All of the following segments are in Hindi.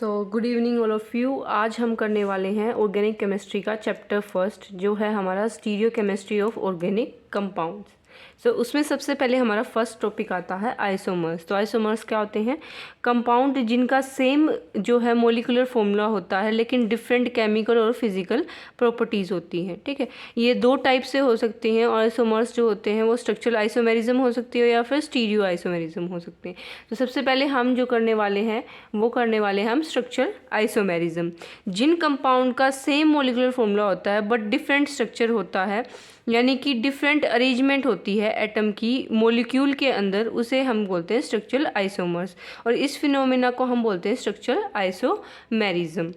Good evening all of you. आज हम करने वाले हैं ऑर्गेनिक केमिस्ट्री का चैप्टर फर्स्ट, जो है हमारा stereo chemistry of organic compounds. उसमें सबसे पहले हमारा फर्स्ट टॉपिक आता है आइसोमर्स। तो आइसोमर्स क्या होते हैं? कंपाउंड जिनका सेम जो है मोलिकुलर फॉर्मूला होता है लेकिन डिफरेंट केमिकल और फिजिकल प्रॉपर्टीज़ होती हैं। ठीक है, ये दो टाइप से हो सकते हैं। और आइसोमर्स जो होते हैं वो स्ट्रक्चरल आइसोमेरिज्म हो सकती है या फिर स्टीरियो आइसोमेरिज्म हो सकते हैं। तो सबसे पहले हम जो करने वाले हैं वो करने वाले हैं हम स्ट्रक्चरल आइसोमेरिज्म। जिन कंपाउंड का सेम मोलिकुलर फॉर्मूला होता है बट डिफरेंट स्ट्रक्चर होता है, यानी कि डिफरेंट अरेंजमेंट होती है एटम की मॉलिक्यूल के अंदर, उसे हम बोलते हैं स्ट्रक्चरल आइसोमर्स। और इस फिनोमेना को हम बोलते हैं स्ट्रक्चरल आइसोमेरिज्म।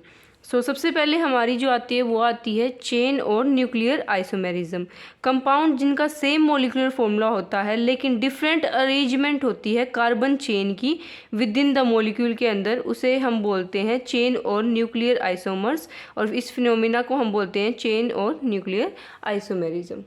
सबसे पहले हमारी जो आती है वो आती है चेन और न्यूक्लियर आइसोमेरिज्म। कंपाउंड जिनका सेम मॉलिक्यूलर फॉर्मूला होता है लेकिन डिफरेंट अरेंजमेंट होती है कार्बन चेन की विद इन द मॉलिक्यूल के अंदर, उसे हम बोलते हैं चेन और न्यूक्लियर आइसोमर्स। और इस फिनोमेना को हम बोलते हैं चेन और न्यूक्लियर आइसोमेरिज्म।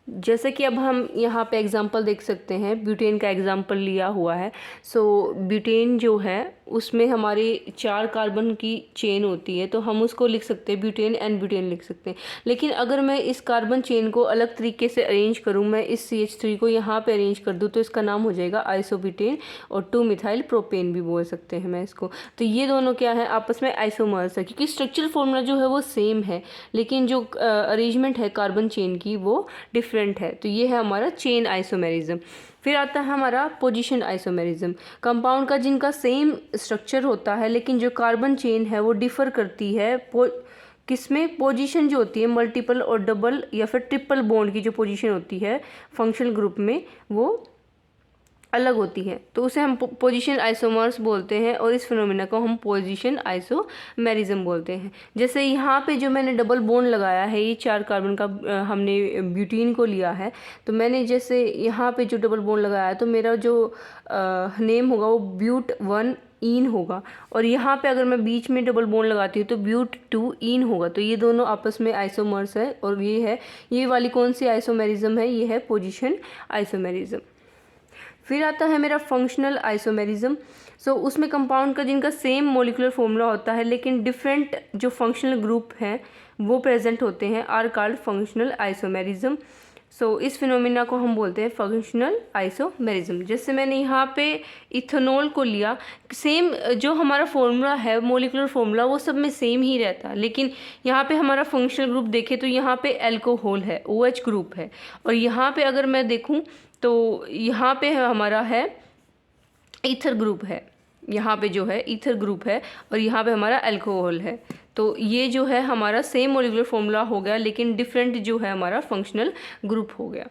जैसे कि अब हम यहाँ पे एग्जांपल देख सकते हैं, ब्यूटेन का एग्जांपल लिया हुआ है। ब्यूटेन जो है उसमें हमारी 4 कार्बन की चेन होती है, तो हम उसको लिख सकते हैं ब्यूटेन एंड ब्यूटेन लिख सकते हैं। लेकिन अगर मैं इस कार्बन चेन को अलग तरीके से अरेंज करूँ, मैं इस CH3 को यहाँ पे अरेंज कर दूँ, तो इसका नाम हो जाएगा आइसोब्यूटेन और 2-मिथाइल प्रोपेन भी बोल सकते हैं मैं इसको। तो ये दोनों क्या है, आपस में आइसोमर्स है, क्योंकि स्ट्रक्चरल फॉर्मूला जो है वो सेम है लेकिन जो अरेंजमेंट है कार्बन चेन की वो डिफरेंट है। तो ये है हमारा चेन आइसोमेरिज्म। फिर आता है हमारा पोजीशन आइसोमेरिज्म। कंपाउंड का जिनका सेम स्ट्रक्चर होता है लेकिन जो कार्बन चेन है वो डिफर करती है किसमें? पोजीशन जो होती है मल्टीपल और डबल या फिर ट्रिपल बॉन्ड की जो पोजीशन होती है फंक्शनल ग्रुप में वो अलग होती है, तो उसे हम पोजीशन आइसोमर्स बोलते हैं। और इस फिनोमेना को हम पोजीशन आइसोमेरिज्म बोलते हैं। जैसे यहाँ पे जो मैंने डबल बॉन्ड लगाया है, ये 4 कार्बन का हमने ब्यूटीन को लिया है, तो मैंने जैसे यहाँ पे जो डबल बॉन्ड लगाया है तो मेरा जो नेम होगा वो ब्यूट 1 ईन होगा। और यहाँ पे अगर मैं बीच में डबल बॉन्ड लगाती हूँ तो ब्यूट 2 ईन होगा। तो ये दोनों आपस में आइसोमर्स है। और ये वाली कौन सी आइसोमेरिज्म है? ये है पोजीशन आइसोमेरिज्म। फिर आता है मेरा फंक्शनल आइसोमेरिज्म। उसमें कंपाउंड का जिनका सेम मोलिकुलर फॉर्मूला होता है लेकिन डिफरेंट जो फंक्शनल ग्रुप हैं वो प्रेजेंट होते हैं, आर कॉल्ड फंक्शनल आइसोमेरिज्म। इस फिनोमिना को हम बोलते हैं फंक्शनल आइसोमेरिज्म। जैसे मैंने यहाँ पे इथेनॉल को लिया, सेम जो हमारा फॉर्मूला है मोलिकुलर फॉर्मूला वो सब में सेम ही रहता है, लेकिन यहाँ पे हमारा फंक्शनल ग्रुप देखें तो यहाँ पे एल्कोहल है, OH ग्रुप है। और यहाँ पे अगर मैं देखूँ तो यहाँ पे हमारा है ईथर ग्रुप है, यहाँ पे जो है ईथर ग्रुप है और यहाँ पे हमारा अल्कोहल है। तो ये जो है हमारा सेम मोलिकुलर फॉर्मूला हो गया लेकिन डिफरेंट जो है हमारा फंक्शनल ग्रुप हो गया।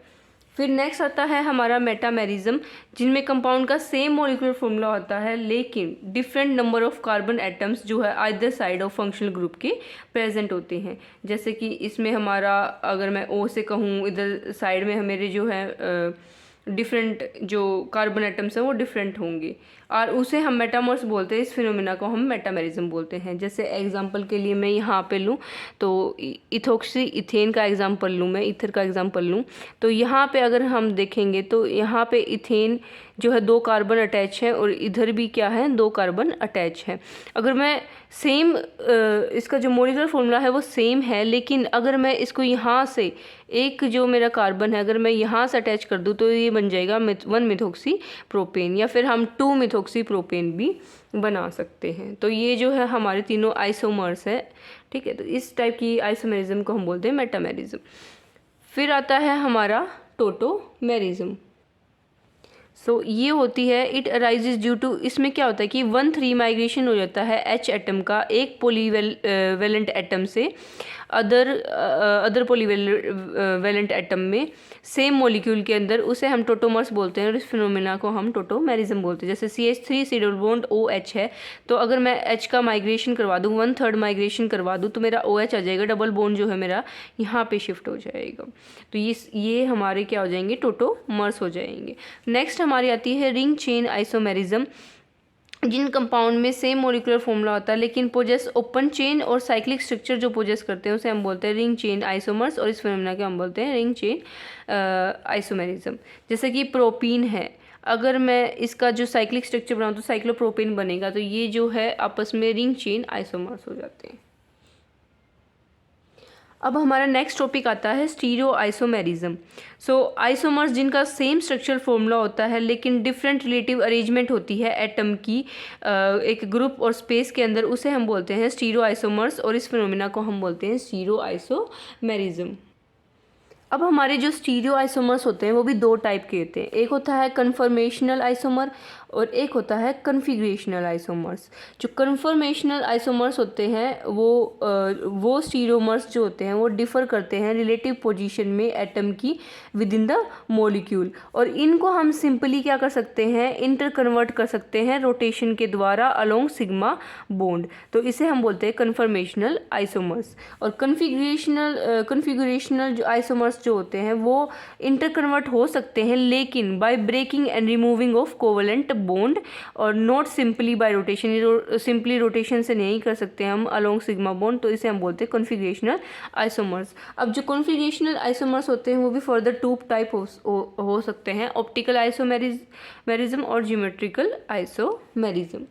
फिर नेक्स्ट आता है हमारा मेटामेरिज्म, जिनमें कंपाउंड का सेम मोलिकुलर फॉर्मूला होता है लेकिन different number of carbon atoms जो है either side of functional group के प्रेजेंट होते हैं। जैसे कि इसमें हमारा अगर मैं O से कहूँ, इधर साइड में मेरे जो है डिफरेंट जो कार्बन एटम्स हैं वो डिफरेंट होंगे और उसे हम मेटामर्स बोलते हैं। इस फिनोमेना को हम मेटामेरिज्म बोलते हैं। जैसे एग्जांपल के लिए मैं यहाँ पे लूँ तो इथोक्सी इथेन का एग्जांपल लूँ, मैं ईथर का एग्जांपल लूँ, तो यहाँ पे अगर हम देखेंगे तो यहाँ पे इथेन जो है 2 कार्बन अटैच है और इधर भी क्या है 2 कार्बन अटैच है। अगर मैं सेम इसका जो मोलिकुलर फॉर्मूला है वो सेम है, लेकिन अगर मैं इसको यहाँ से एक जो मेरा कार्बन है अगर मैं यहाँ से अटैच कर दूँ तो ये बन जाएगा 1 मिथोक्सी प्रोपेन या फिर हम 2 मिथोक्सी प्रोपेन भी बना सकते हैं। तो ये जो है हमारे तीनों आइसोमर्स है। ठीक है, तो इस टाइप की आइसोमेरिज्म को हम बोलते हैं मेटामेरिज्म। फिर आता है हमारा टोटोमेरिज्म। ये होती है इट अराइजेज ड्यू टू, इसमें क्या होता है कि 1,3 माइग्रेशन हो जाता है H एटम का एक पॉलीवेलेंट एटम से अदर पॉलीवेलेंट एटम में सेम मॉलिक्यूल के अंदर, उसे हम टोटोमर्स बोलते हैं और इस फिनोमेना को हम टोटोमेरिज्म बोलते हैं। जैसे CH3 C double bond OH है, तो अगर मैं H का माइग्रेशन करवा दूँ 1/3 माइग्रेशन करवा दूँ तो मेरा OH आ जाएगा, डबल बॉन्ड जो है मेरा यहाँ पे शिफ्ट हो जाएगा। तो ये हमारे क्या हो जाएंगे, टोटोमर्स हो जाएंगे। नेक्स्ट हमारी आती है रिंग चेन आइसोमेरिज्म। जिन कंपाउंड में सेम मोलिकुलर फॉर्मूला होता है लेकिन पोजेस ओपन चेन और साइक्लिक स्ट्रक्चर जो पोजेस करते हैं उसे हम बोलते हैं रिंग चेन आइसोमर्स और इस फिनोमेना को हम बोलते हैं रिंग चेन आइसोमेरिज्म। जैसे कि प्रोपीन है, अगर मैं इसका जो साइक्लिक स्ट्रक्चर बनाऊँ तो साइक्लोप्रोपेन बनेगा। तो ये जो है आपस में रिंग चेन आइसोमर्स हो जाते हैं। अब हमारा नेक्स्ट टॉपिक आता है स्टीरियो आइसोमेरिज्म। सो आइसोमर्स जिनका सेम स्ट्रक्चरल फॉर्मूला होता है लेकिन डिफरेंट रिलेटिव अरेंजमेंट होती है एटम की एक ग्रुप और स्पेस के अंदर, उसे हम बोलते हैं स्टीरियो आइसोमर्स, और इस फिनोमिना को हम बोलते हैं स्टीरियो आइसोमेरिज्म। अब हमारे जो स्टीरियो आइसोमर्स होते हैं वो भी दो टाइप के होते हैं। एक होता है कन्फर्मेशनल आइसोमर और एक होता है कन्फिग्रेशनल आइसोमर्स। जो कन्फर्मेशनल आइसोमर्स होते हैं वो स्टीरियोमर्स जो होते हैं वो डिफ़र करते हैं रिलेटिव पोजीशन में एटम की विद इन द मॉलिक्यूल, और इनको हम सिंपली क्या कर सकते हैं, इंटर कन्वर्ट कर सकते हैं रोटेशन के द्वारा अलोंग सिग्मा बॉन्ड। तो इसे हम बोलते हैं कन्फर्मेशनल आइसोमर्स। और कन्फिगरेशनल जो आइसोमर्स जो होते हैं वो इंटर कन्वर्ट हो सकते हैं लेकिन by breaking and removing of covalent bond, और not simply by rotation. Simply rotation से नहीं कर सकते हम अलोंग सिग्मा बॉन्ड, तो इसे हम बोलते हैं कॉन्फिगरेशनल आइसोमर्स। अब जो कॉन्फिगरेशनल आइसोमर्स होते हैं वो भी फर्दर टू टाइप हो सकते हैं, ऑप्टिकल आइसोमेरिज्म और ज्योमेट्रिकल आइसोमेरिज्म।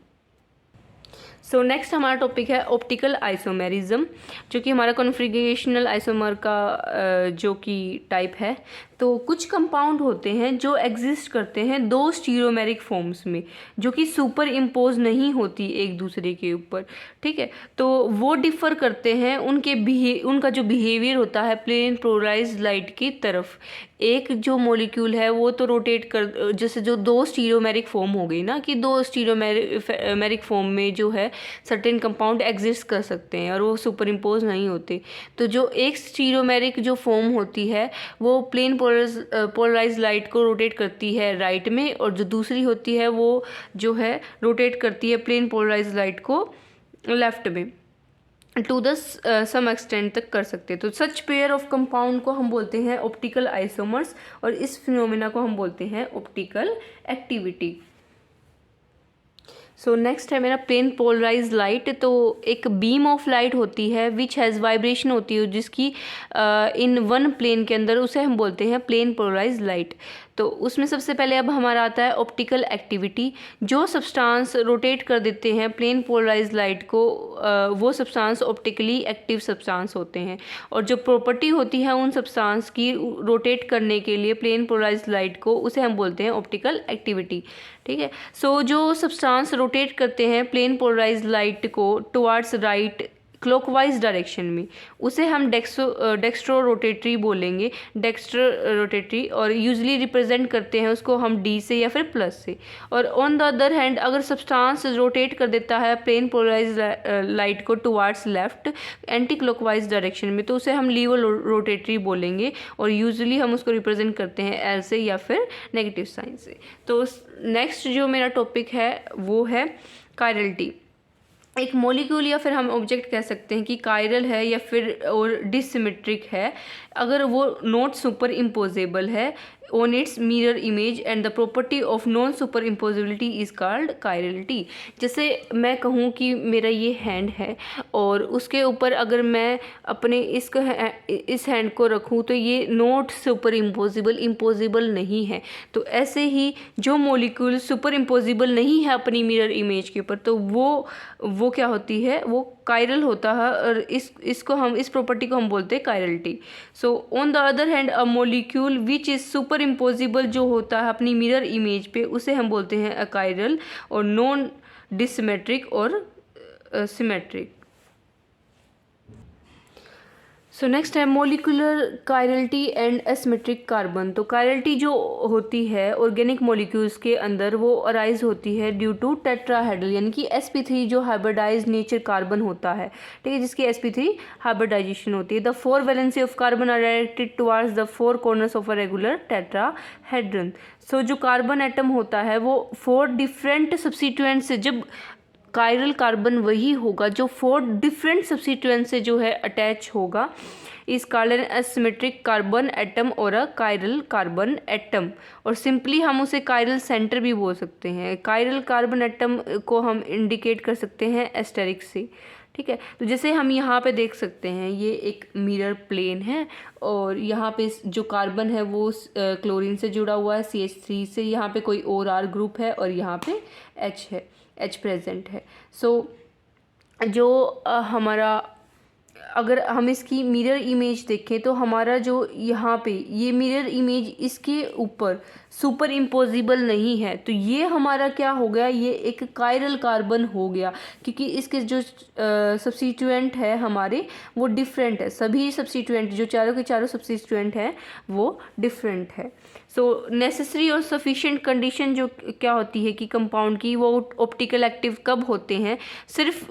सो नेक्स्ट हमारा टॉपिक है ऑप्टिकल आइसोमेरिज्म, जो कि हमारा कॉन्फिगरेशनल आइसोमर का जो कि टाइप है। तो कुछ कंपाउंड होते हैं जो एग्जिस्ट करते हैं दो स्टीरियोमेरिक फॉर्म्स में, जो कि सुपर इम्पोज नहीं होती एक दूसरे के ऊपर, ठीक है। तो वो डिफ़र करते हैं उनका जो बिहेवियर होता है प्लेन पोलराइज्ड लाइट की तरफ। एक जो मॉलिक्यूल है वो तो रोटेट कर, जैसे जो दो स्टीरियोमेरिक फॉर्म हो गई ना, कि दो स्टीरियोमेरिक फॉर्म में जो है सर्टेन कंपाउंड एग्जिस्ट कर सकते हैं और वो सुपर इम्पोज नहीं होते। तो जो एक स्टीरियोमेरिक जो फॉर्म होती है वो प्लेन पोलराइज लाइट को रोटेट करती है राइट में, और जो दूसरी होती है वो जो है रोटेट करती है प्लेन पोलराइज लाइट को लेफ्ट में, टू द सम एक्सटेंट तक कर सकते हैं। तो सच पेयर ऑफ कंपाउंड को हम बोलते हैं ऑप्टिकल आइसोमर्स, और इस फिनोमिना को हम बोलते हैं ऑप्टिकल एक्टिविटी। सो नेक्स्ट है मेरा प्लेन पोलराइज लाइट। तो एक बीम ऑफ लाइट होती है विच हैज़ वाइब्रेशन होती है जिसकी इन वन प्लेन के अंदर, उसे हम बोलते हैं प्लेन पोलराइज लाइट। तो उसमें सबसे पहले अब हमारा आता है ऑप्टिकल एक्टिविटी। जो सब्सटेंस रोटेट कर देते हैं प्लेन पोलराइज लाइट को वो सब्सटेंस ऑप्टिकली एक्टिव सब्सटेंस होते हैं, और जो प्रॉपर्टी होती है उन सब्सटेंस की रोटेट करने के लिए प्लेन पोलराइज लाइट को, उसे हम बोलते हैं ऑप्टिकल एक्टिविटी, ठीक है। सो जो सब्सटेंस रोटेट करते हैं प्लेन पोलराइज लाइट को टुवार्ड्स राइट क्लॉकवाइज डायरेक्शन में, उसे हम डेक्स्ट्रो रोटेटरी बोलेंगे, डेक्स्ट्रो रोटेटरी, और यूजली रिप्रेजेंट करते हैं उसको हम डी से या फिर प्लस से। और ऑन द अदर हैंड अगर सब्सटेंस रोटेट कर देता है प्लेन पोलराइज लाइट को towards left anti clockwise direction में, तो उसे हम लीवो रोटेटरी बोलेंगे, और यूजली हम उसको रिप्रेजेंट करते हैं एल से या फिर नेगेटिव साइन से। तो नेक्स्ट जो मेरा टॉपिक है वो है कायरलिटी। एक मॉलिक्यूल या फिर हम ऑब्जेक्ट कह सकते हैं कि कायरल है या फिर और डिसिमेट्रिक है अगर वो नॉट सुपर इम्पोजेबल है on its mirror image and the property of non superimposability is called chirality। जैसे मैं कहूँ कि मेरा ये हैंड है और उसके ऊपर अगर मैं अपने इस हैंड को रखूँ तो ये नॉट सुपर इम्पोजिबल नहीं है। तो ऐसे ही जो मॉलिक्यूल सुपर इम्पोजिबल नहीं है अपनी मिरर इमेज के ऊपर, तो वो क्या होती है, वो कायरल होता है, और इस प्रॉपर्टी को हम बोलते हैं chirality. So on the other hand a molecule which is super imposable जो होता है अपनी मिरर इमेज पे, उसे हम बोलते हैं अकायरल, और नॉन डिसिमेट्रिक और सिमेट्रिक। सो नेक्स्ट है molecular chirality and asymmetric carbon. तो कायरलिटी जो होती है ऑर्गेनिक मॉलिक्यूल्स के अंदर वो अराइज होती है ड्यू टू टेट्राहेड्रल, यानी कि sp3 जो हाइब्रिडाइज नेचर कार्बन होता है, ठीक है, जिसकी sp3 हाइब्रिडाइजेशन होती है। The 4 valency of carbon are directed towards the 4 corners of a regular tetrahedron. So जो कार्बन एटम होता है वो 4 डिफरेंट सब्स्टिट्यूएंट से, जब कायरल कार्बन वही होगा जो 4 डिफरेंट सब्स्टिट्यूएंट से जो है अटैच होगा, इस called an asymmetric carbon atom और अ कायरल कार्बन एटम। और सिंपली हम उसे कायरल सेंटर भी बोल सकते हैं। कायरल कार्बन एटम को हम इंडिकेट कर सकते हैं एस्टेरिक से, ठीक है। तो जैसे हम यहाँ पे देख सकते हैं ये एक मिरर प्लेन है और यहाँ पे जो कार्बन है वो क्लोरीन से जुड़ा हुआ है CH3 से, यहाँ पे कोई और R ग्रुप है और यहाँ पे H है, H प्रेजेंट है। सो जो हमारा अगर हम इसकी मिरर इमेज देखें तो हमारा जो यहाँ पे ये मिरर इमेज इसके ऊपर सुपर इम्पोजिबल नहीं है, तो ये हमारा क्या हो गया, ये एक कायरल कार्बन हो गया, क्योंकि इसके जो सब्स्टिट्यूएंट है हमारे वो डिफरेंट है। सभी सब्स्टिट्यूएंट जो चारों के चारों सब्स्टिट्यूएंट हैं वो डिफरेंट है। सो नेसेसरी और सफिशिएंट कंडीशन जो क्या होती है कि कंपाउंड की, वो ऑप्टिकल एक्टिव कब होते हैं, सिर्फ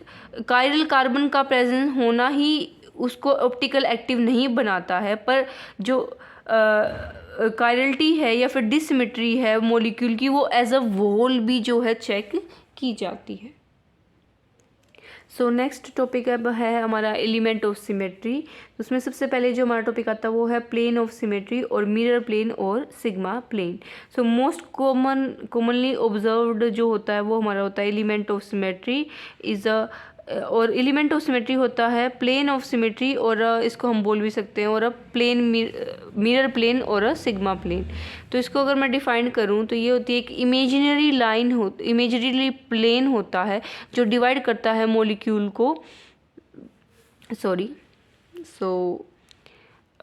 कायरल कार्बन का प्रेजेंस होना ही उसको ऑप्टिकल एक्टिव नहीं बनाता है, पर जो कायरलिटी है या फिर डिसिमेट्री है मॉलिक्यूल की, वो एज अ होल भी जो है चेक की जाती है। सो नेक्स्ट टॉपिक अब है हमारा एलिमेंट ऑफ सिमेट्री। उसमें सबसे पहले जो हमारा टॉपिक आता है वो है प्लेन ऑफ सिमेट्री और मिरर प्लेन और sigma plane. So most commonly observed जो होता है वो हमारा होता है element of symmetry is a, और एलिमेंट ऑफ सिमेट्री होता है प्लेन ऑफ सिमेट्री, और इसको हम बोल भी सकते हैं और प्लेन मिरर प्लेन और सिग्मा प्लेन। तो इसको अगर मैं डिफाइन करूं तो ये होती है एक इमेजिनरी लाइन इमेजिनरी प्लेन होता है जो डिवाइड करता है मॉलिक्यूल को,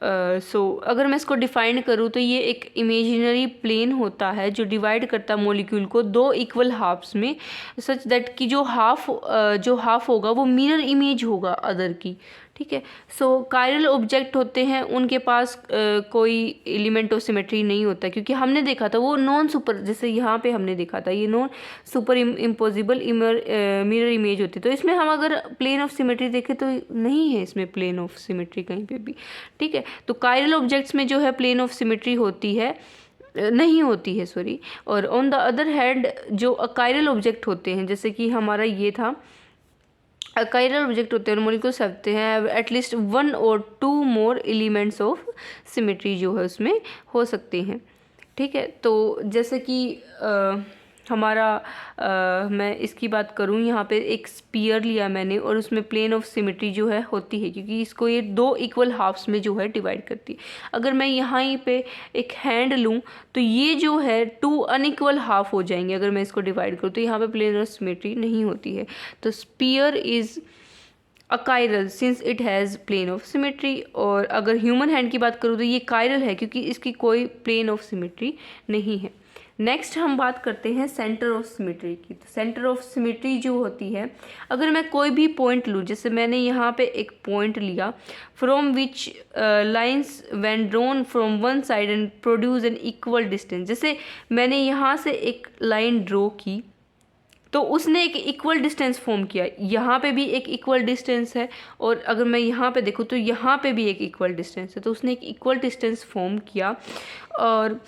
अगर मैं इसको डिफाइन करूँ तो ये एक इमेजिनरी प्लेन होता है जो डिवाइड करता है मॉलिक्यूल को दो इक्वल हाफ्स में, सच दैट कि जो हाफ होगा वो मिरर इमेज होगा अदर की। ठीक है। सो कायरल ऑब्जेक्ट होते हैं उनके पास कोई एलिमेंट ऑफ सिमेट्री नहीं होता, क्योंकि हमने देखा था वो नॉन सुपर, जैसे यहाँ पे हमने देखा था ये non super imposable mirror image होती है। तो इसमें हम अगर प्लेन ऑफ सिमेट्री देखें तो नहीं है इसमें प्लेन ऑफ सिमेट्री कहीं पे भी। ठीक है। तो कायरल ऑब्जेक्ट्स में जो है प्लेन ऑफ सिमेट्री नहीं होती है सॉरी। और ऑन द अदर हैंड जो अकायरल ऑब्जेक्ट होते हैं, जैसे कि हमारा ये था, अकायरल ऑब्जेक्ट होते हैं मॉलिक्यूल्स होते हैं एटलीस्ट 1 और 2 मोर एलिमेंट्स ऑफ सिमेट्री जो है उसमें हो सकते हैं। ठीक है। तो जैसे कि मैं इसकी बात करूँ, यहाँ पे एक स्पीयर लिया मैंने और उसमें प्लेन ऑफ सिमेट्री जो है होती है, क्योंकि इसको ये दो इक्वल हाफ्स में जो है डिवाइड करती है। अगर मैं यहाँ पे एक हैंड लूँ तो ये जो है 2 अनइक्वल हाफ हो जाएंगे अगर मैं इसको डिवाइड करूँ, तो यहाँ पे प्लेन ऑफ सिमेट्री नहीं होती है। तो sphere is achiral since it has plane of symmetry. और अगर ह्यूमन हैंड की बात करूँ तो ये कायरल है क्योंकि इसकी कोई प्लेन ऑफ सिमेट्री नहीं है। नेक्स्ट हम बात करते हैं सेंटर ऑफ सिमेट्री की। तो सेंटर ऑफ सिमेट्री जो होती है, अगर मैं कोई भी पॉइंट लूँ, जैसे मैंने यहाँ पे एक पॉइंट लिया, from which lines when drawn from one side and produce an equal distance. जैसे मैंने यहाँ से एक लाइन ड्रॉ की तो उसने एक इक्वल डिस्टेंस फॉर्म किया, यहाँ पे भी एक इक्वल डिस्टेंस है, और अगर मैं यहाँ पे देखूँ तो यहाँ पे भी एक इक्वल डिस्टेंस है, तो उसने एक इक्वल डिस्टेंस फॉर्म किया। और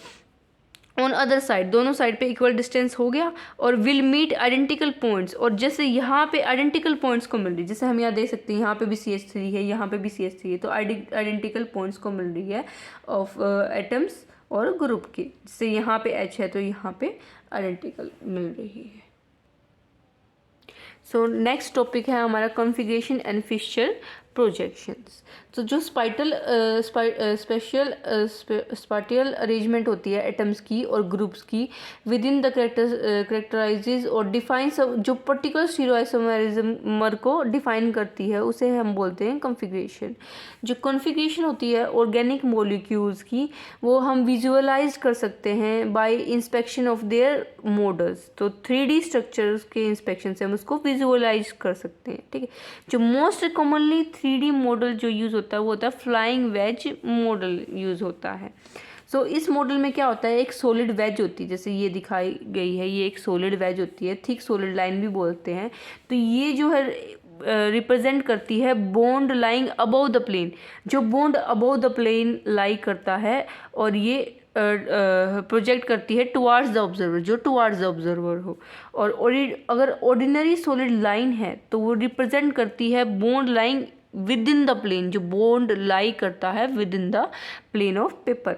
ऑन अदर साइड दोनों साइड पे इक्वल डिस्टेंस हो गया और विल मीट आइडेंटिकल पॉइंट्स। और जैसे यहाँ पे आइडेंटिकल पॉइंट्स को मिल रही है, जैसे हम यहाँ देख सकते हैं यहाँ पे भी CH3 है, यहाँ पे भी CH3 है, तो आइडेंटिकल पॉइंट्स को मिल रही है ऑफ एटम्स और ग्रुप के। जैसे यहाँ पे H है तो यहाँ पे आइडेंटिकल मिल रही है। सो नेक्स्ट टॉपिक है हमारा कॉन्फ़िगरेशन एंड फिक्सचर प्रोजेक्शंस। तो जो स्पाटियल अरेंजमेंट होती है एटम्स की और ग्रुप्स की विद इन द करेक्टराइजेज और डिफाइंस जो पर्टिकुलर स्टीरियोआइसोमर को डिफाइन करती है, उसे हम बोलते हैं कॉन्फ़िगरेशन। जो कॉन्फ़िगरेशन होती है ऑर्गेनिक मॉलिक्यूल्स की, वो हम विजुअलाइज कर सकते हैं bye inspection of their models. तो 3D स्ट्रक्चर्स के इंस्पेक्शन से हम उसको विजुअलाइज कर सकते हैं। ठीक है। जो मोस्ट कॉमनली 3D मॉडल जो यूज़ होता है वो होता है फ्लाइंग वेज मॉडल यूज़ होता है। सो इस मॉडल में क्या होता है, एक सॉलिड वेज होती है, जैसे ये दिखाई गई है, ये एक सॉलिड वेज होती है, थिक सॉलिड लाइन भी बोलते हैं। तो ये जो है रिप्रेजेंट करती है bond lying above the plane, जो bond above the plane lie करता है, और ये प्रोजेक्ट करती है टुवार्ड्स द ऑब्जर्वर, जो टुवार्ड्स द ऑब्जर्वर हो। और अगर ऑर्डिनरी सॉलिड लाइन है तो वो रिप्रेजेंट करती है bond lying within the plane, जो बॉन्ड लाई करता है within the plane of paper.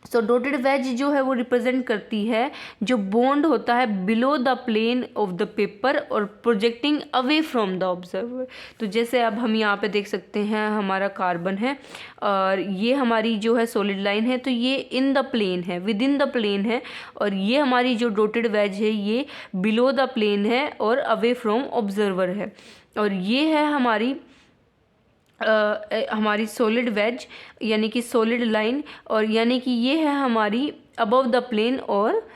So dotted wedge जो है वो रिप्रेजेंट करती है जो बॉन्ड होता है below the plane of the paper और projecting away from the observer. तो जैसे अब हम यहाँ पे देख सकते हैं हमारा कार्बन है और ये हमारी जो है सॉलिड लाइन है, तो ये इन द प्लेन है, विद इन द प्लेन है, और ये हमारी जो डॉटेड वेज है ये बिलो द प्लेन है और अवे फ्रॉम ऑब्जर्वर है। और ये है हमारी सॉलिड वेज यानी कि सॉलिड लाइन, और यानी कि ये है हमारी अबव द प्लेन और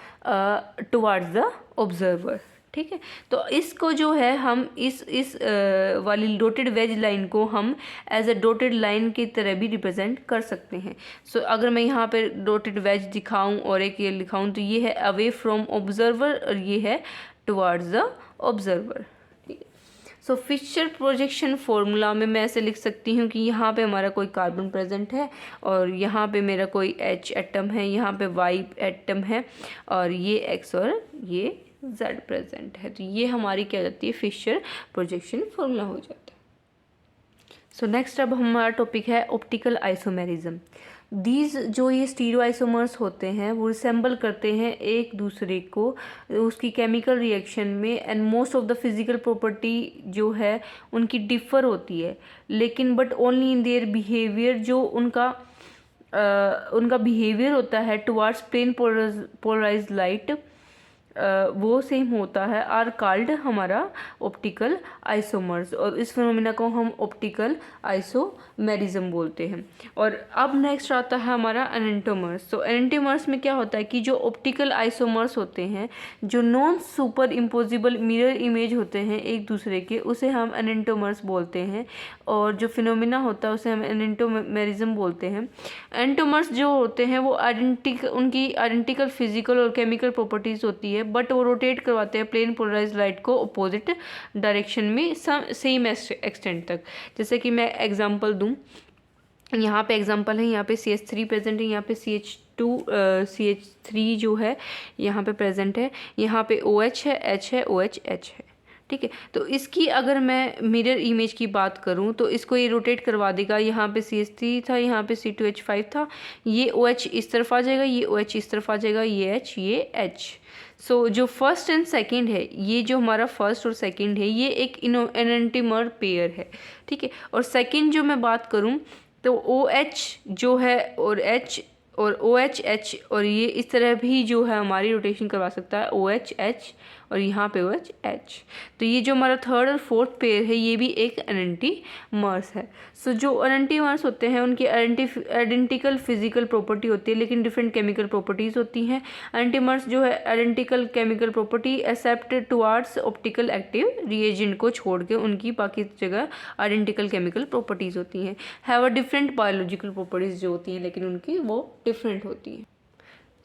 टुवार्ड्स द ऑब्जर्वर। ठीक है, तो इसको जो है हम इस वाली डॉटेड वेज लाइन को हम एज अ डॉटेड लाइन की तरह भी रिप्रेजेंट कर सकते हैं। सो अगर मैं यहाँ पे डॉटेड वेज दिखाऊं और एक ये लिखाऊं तो ये है अवे फ्रॉम ऑब्जर्वर और ये है towards the observer. So Fischer projection formula में मैं ऐसे लिख सकती हूँ कि यहाँ पे हमारा कोई कार्बन प्रेजेंट है और यहाँ पे मेरा कोई H एटम है, यहाँ पे Y एटम है और ये X और ये Z प्रेजेंट है। तो ये हमारी क्या जाती है, फिशर प्रोजेक्शन फॉर्मूला हो जाता है। सो नेक्स्ट अब हमारा टॉपिक है ऑप्टिकल आइसोमेरिज्म। दीज जो ये स्टीरियो आइसोमर्स होते हैं वो रिसेंबल करते हैं एक दूसरे को उसकी केमिकल रिएक्शन में, and most of the physical property जो है उनकी डिफ़र होती है, लेकिन but only in their behaviour. जो उनका बिहेवियर होता है टुवार्ड्स प्लेन पोलराइज्ड लाइट वो सेम होता है, आर कॉल्ड हमारा ऑप्टिकल आइसोमर्स, और इस फिनोमिना को हम ऑप्टिकल आइसोमेरिज्म बोलते हैं। और अब नेक्स्ट आता है हमारा एनेंटोमर्स। तो एनेंटोमर्स में क्या होता है कि जो ऑप्टिकल आइसोमर्स होते हैं, जो non super imposable mirror image होते हैं एक दूसरे के, उसे हम एनेंटोमर्स बोलते हैं, और जो फिनोमिना होता है उसे हम एनेंटोमेरिज्म बोलते हैं। एनेंटोमर्स जो होते हैं वो उनकी आइडेंटिकल फिजिकल और केमिकल प्रॉपर्टीज़ होती है, बट वो रोटेट करवाते हैं प्लेन पोलराइज्ड लाइट को अपोजिट डायरेक्शन में सेम एक्सटेंट तक। जैसे कि मैं एग्जांपल दूं, यहाँ पे एग्जांपल है, यहाँ पे CH3 प्रेजेंट है, यहाँ पे CH3 जो है यहाँ पे प्रेजेंट है, यहाँ पे OH है, H है, OH H है। ठीक है, तो इसकी अगर मैं मिरर इमेज की बात करूं तो इसको ये रोटेट करवा देगा। यहाँ पे CH3 था, यहाँ पे C2H5 था, ये OH इस तरफ आ जाएगा, ये OH इस तरफ आ जाएगा, ये H, ये H। सो जो फर्स्ट एंड सेकंड है, ये जो हमारा फर्स्ट और सेकंड है, ये एक एनेंटिमर पेयर है। ठीक है, और सेकंड जो मैं बात करूं तो OH जो है और H और OH H, और ये इस तरह भी जो है हमारी रोटेशन करवा सकता है OH H और यहाँ पे OH H। तो ये जो हमारा थर्ड और फोर्थ पेयर है ये भी एक एनेंटिमर्स है। सो जो एनेंटिमर्स होते हैं उनकी आइडेंटिकल फिजिकल प्रॉपर्टी होती है लेकिन डिफरेंट केमिकल प्रॉपर्टीज़ होती हैं। एनेंटिमर्स जो है identical chemical property except towards optical active reagent को छोड़ के उनकी बाकी जगह आइडेंटिकल केमिकल प्रॉपर्टीज़ होती हैं। Have a different biological properties जो होती हैं लेकिन उनकी वो डिफरेंट होती हैं।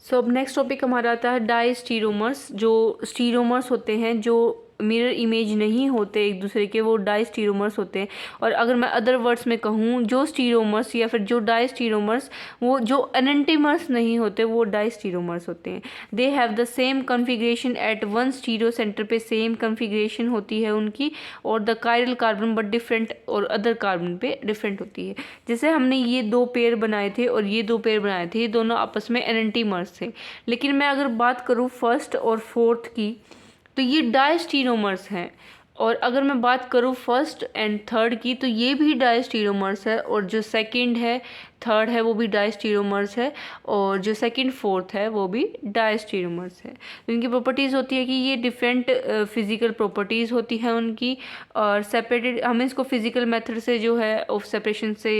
सो अब नेक्स्ट टॉपिक हमारा आता है डाइस्टीरोमर्स। जो स्टीरोमर्स होते हैं जो मिरर इमेज नहीं होते एक दूसरे के, वो डाइस्टीरोमर्स होते हैं। और अगर मैं अदर वर्ड्स में कहूँ, जो स्टीरोमर्स या फिर जो डाइस्टीरोमर्स, वो जो एनेंटिमर्स नहीं होते वो डाइस्टीरोमर्स होते हैं। They have the same configuration at one stereo centre पे सेम कन्फिग्रेशन होती है उनकी, और the chiral carbon but different, और अदर कार्बन पे डिफरेंट होती है। जैसे हमने ये दो पेयर बनाए थे और ये दो पेयर बनाए थे, ये दोनों आपस में एनेंटिमर्स थे। लेकिन मैं अगर बात करूँ फर्स्ट और फोर्थ की तो ये डाइस्टीरोमर्स हैं, और अगर मैं बात करूँ फर्स्ट एंड थर्ड की तो ये भी डाइस्टीरोमर्स है, और जो सेकंड है थर्ड है वो भी डाइस्टीरोमर्स है, और जो सेकंड फोर्थ है वो भी डाइस्टीरोमर्स है। तो इनकी प्रॉपर्टीज़ होती है कि ये डिफरेंट फिजिकल प्रॉपर्टीज़ होती हैं उनकी, और सेपरेटेड हम इसको फिजिकल मेथड से जो है ऑफ सेपरेशन से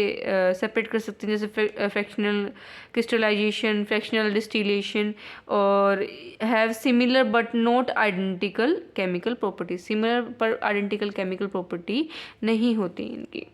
सेपरेट कर सकते हैं, जैसे फ्रैक्शनल क्रिस्टलाइजेशन, फ्रैक्शनल डिस्टिलेशन, और have similar but not identical chemical properties. Similar पर आइडेंटिकल केमिकल प्रॉपर्टी नहीं होती इनकी।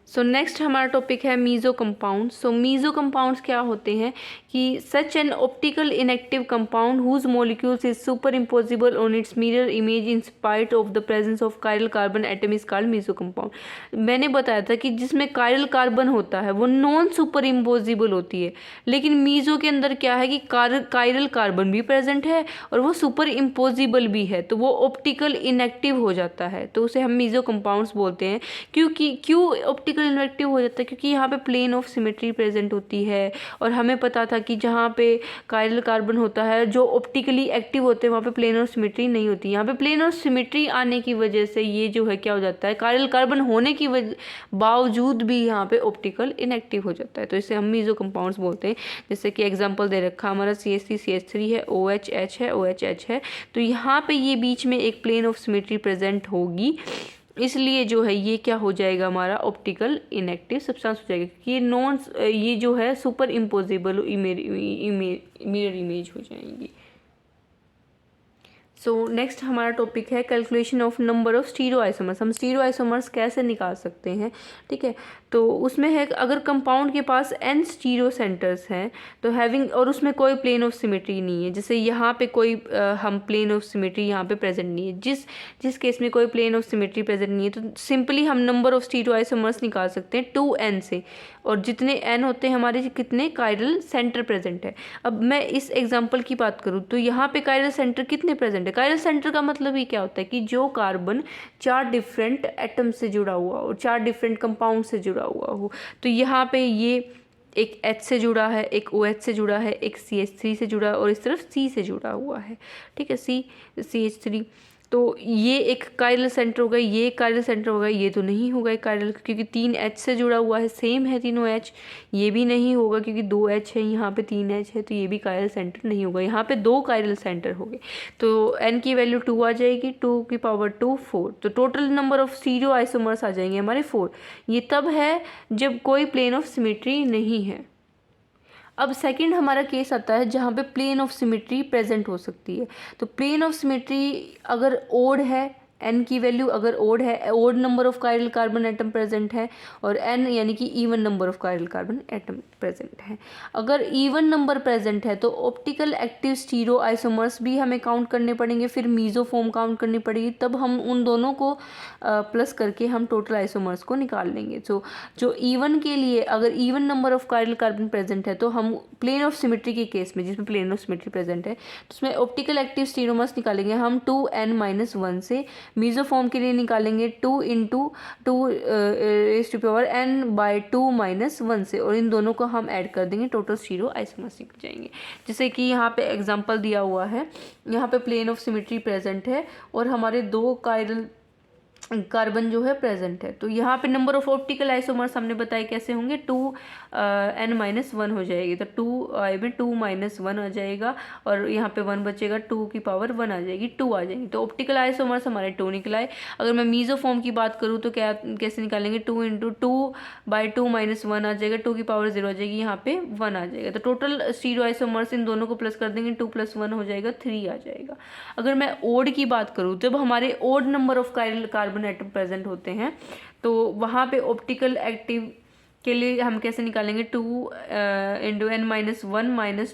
सो नेक्स्ट हमारा टॉपिक है मीज़ो कंपाउंड। सो मीज़ो कंपाउंड्स क्या होते हैं कि such an optical inactive compound whose molecules is superimposable on its mirror image in spite of the presence of chiral carbon atom is called meso compound. मैंने बताया था कि जिसमें कायरल कार्बन होता है वो नॉन सुपर इम्पोजिबल होती है, लेकिन मीज़ो के अंदर क्या है कि कायरल कार्बन भी प्रेजेंट है और वो सुपर इम्पोजिबल भी है, तो वो ऑप्टिकल इनएक्टिव हो जाता है, तो उसे हम मीज़ो कंपाउंड्स बोलते हैं। क्यों ऑप्टिकल ऑप्टिकल इनएक्टिव हो जाता है क्योंकि यहाँ पे प्लेन ऑफ सिमेट्री प्रेजेंट होती है, और हमें पता था कि जहाँ पे कायरल कार्बन होता है जो ऑप्टिकली एक्टिव होते हैं वहाँ पे प्लेन ऑफ सिमेट्री नहीं होती। यहाँ पे प्लेन ऑफ सिमेट्री आने की वजह से ये जो है क्या हो जाता है, कायरल कार्बन होने की बावजूद भी यहाँ पे ऑप्टिकल इनएक्टिव हो जाता है। तो इसे हम मीजो कंपाउंड्स बोलते हैं। जैसे कि एग्जांपल दे रखा हमारा CH3CH3 है, OHH है, OHH है, तो यहाँ पे ये बीच में एक प्लेन ऑफ सिमेट्री प्रेजेंट होगी, इसलिए जो है ये क्या हो जाएगा, हमारा ऑप्टिकल इनएक्टिव सब्सटेंस हो जाएगा कि ये जो है सुपर इम्पोजिबल मिरर इमेज हो जाएंगी। सो नेक्स्ट हमारा टॉपिक है calculation of number of stereo isomers. हम स्टीरियो आइसोमर्स कैसे निकाल सकते हैं, ठीक है। तो उसमें है अगर कंपाउंड के पास n स्टीरियो सेंटर्स हैं तो हैविंग, और उसमें कोई प्लेन ऑफ सिमेट्री नहीं है, जैसे यहाँ पे कोई हम प्लेन ऑफ सिमेट्री यहाँ पे प्रेजेंट नहीं है, जिस केस में कोई प्लेन ऑफ सिमेट्री प्रेजेंट नहीं है तो सिंपली हम नंबर ऑफ स्टीरियो आइसोमर्स निकाल सकते हैं 2n से, और जितने n होते हैं हमारे कितने कायरल सेंटर प्रेजेंट है। अब मैं इस एग्जांपल की बात करूँ तो यहाँ पे कायरल सेंटर कितने प्रेजेंट है। कायरल सेंटर का मतलब ही क्या होता है कि जो कार्बन 4 डिफरेंट एटम से जुड़ा हुआ और 4 डिफरेंट कंपाउंड से जुड़ा हुआ हो। तो यहाँ पे ये एक H से जुड़ा है, एक OH से जुड़ा है, एक CH3 से जुड़ा है, और इस तरफ C से जुड़ा हुआ है, ठीक है, CH3। तो ये एक कायरल सेंटर होगा, ये एक कायरल सेंटर होगा, ये तो नहीं होगा एक कायरल, क्योंकि 3 H से जुड़ा हुआ है, सेम है तीनों H। ये भी नहीं होगा क्योंकि 2 H है, यहाँ पे 3 H है, तो ये भी कायरल सेंटर नहीं होगा। यहाँ पे 2 कायरल सेंटर हो गए, तो n की वैल्यू 2 आ जाएगी, 2 की पावर 2 4, तो total number of stereo isomers आ जाएंगे हमारे 4। ये तब है जब कोई प्लेन ऑफ सिमेट्री नहीं है। अब सेकंड हमारा केस आता है जहाँ पे प्लेन ऑफ सिमेट्री प्रेजेंट हो सकती है। तो प्लेन ऑफ सिमेट्री अगर ओड है, n की वैल्यू अगर ओड है, odd number of chiral carbon atom present है, और n यानी कि even number of chiral carbon atom present है। अगर इवन नंबर प्रेजेंट है तो ऑप्टिकल एक्टिव स्टीरियो आइसोमर्स भी हमें काउंट करने पड़ेंगे, फिर मीजोफॉर्म काउंट करनी पड़ेगी, तब हम उन दोनों को प्लस करके हम टोटल आइसोमर्स को निकाल लेंगे। तो जो इवन के लिए अगर even number of chiral carbon present है तो हम प्लेन ऑफ सिमेट्री के केस में, जिसमें प्लेन ऑफ सिमेट्री प्रेजेंट है, तो उसमें ऑप्टिकल एक्टिव स्टीरियोमर्स निकालेंगे हम 2n-1 से। मीजोफॉर्म के लिए निकालेंगे 2 × 2n/2-1 से, और इन दोनों को हम ऐड कर देंगे, टोटल स्टीरियो आइसोमर्स निकल जाएंगे। जैसे कि यहाँ पे एग्जांपल दिया हुआ है, यहाँ पे प्लेन ऑफ सिमेट्री प्रेजेंट है और हमारे 2 कायरल कार्बन जो है प्रेजेंट है। तो यहाँ पे नंबर ऑफ ऑप्टिकल आइसोमर्स हमने बताया कैसे होंगे, 2n-1 हो जाएगी, तो 2 आ जाएगा, और यहाँ पे 1 बचेगा, 2 की पावर 1 आ जाएगी, 2 आ जाएगी। तो ऑप्टिकल आइसोमर्स हमारे 2 निकलाए। अगर मैं मीजोफॉर्म की बात करूँ तो कैसे निकालेंगे, 2 × 2/2-1 आ जाएगा, 2 की पावर 0 आ जाएगी, यहाँ पे 1 आ जाएगा। तो टोटल स्टीरियो आइसोमर्स इन दोनों को प्लस कर देंगे, 2 + 1 हो जाएगा, 3 आ जाएगा। अगर मैं ओड की बात करूँ, जब हमारे odd number of chiral carbon atom present होते हैं तो वहाँ पे ऑप्टिकल एक्टिव के लिए हम कैसे निकालेंगे, 2 × n-1 -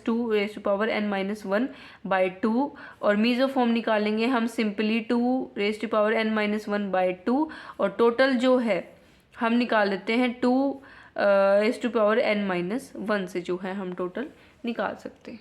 2n-1/2, और मीजोफॉर्म निकालेंगे हम सिंपली 2n-1/2, और टोटल जो है हम निकाल लेते हैं 2n-1 से, जो है हम टोटल निकाल सकते हैं।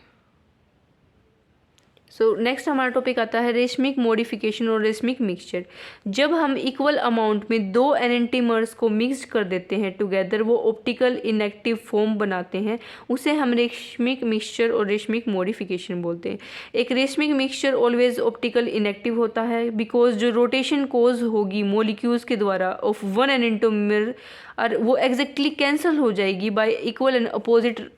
सो नेक्स्ट हमारा टॉपिक आता है रेशमिक मॉडिफिकेशन और रेशमिक मिक्सचर। जब हम इक्वल अमाउंट में 2 एनेंटीमर्स को मिक्स कर देते हैं टुगेदर, वो ऑप्टिकल इनएक्टिव फॉर्म बनाते हैं, उसे हम रेशमिक मिक्सचर और रेशमिक मॉडिफिकेशन बोलते हैं। एक racemic mixture always optical inactive होता है बिकॉज जो रोटेशन कोज होगी मॉलिक्यूल्स के द्वारा ऑफ वन एनेंटोमर, और वो एग्जैक्टली कैंसिल हो जाएगी बाय इक्वल एंड अपोजिट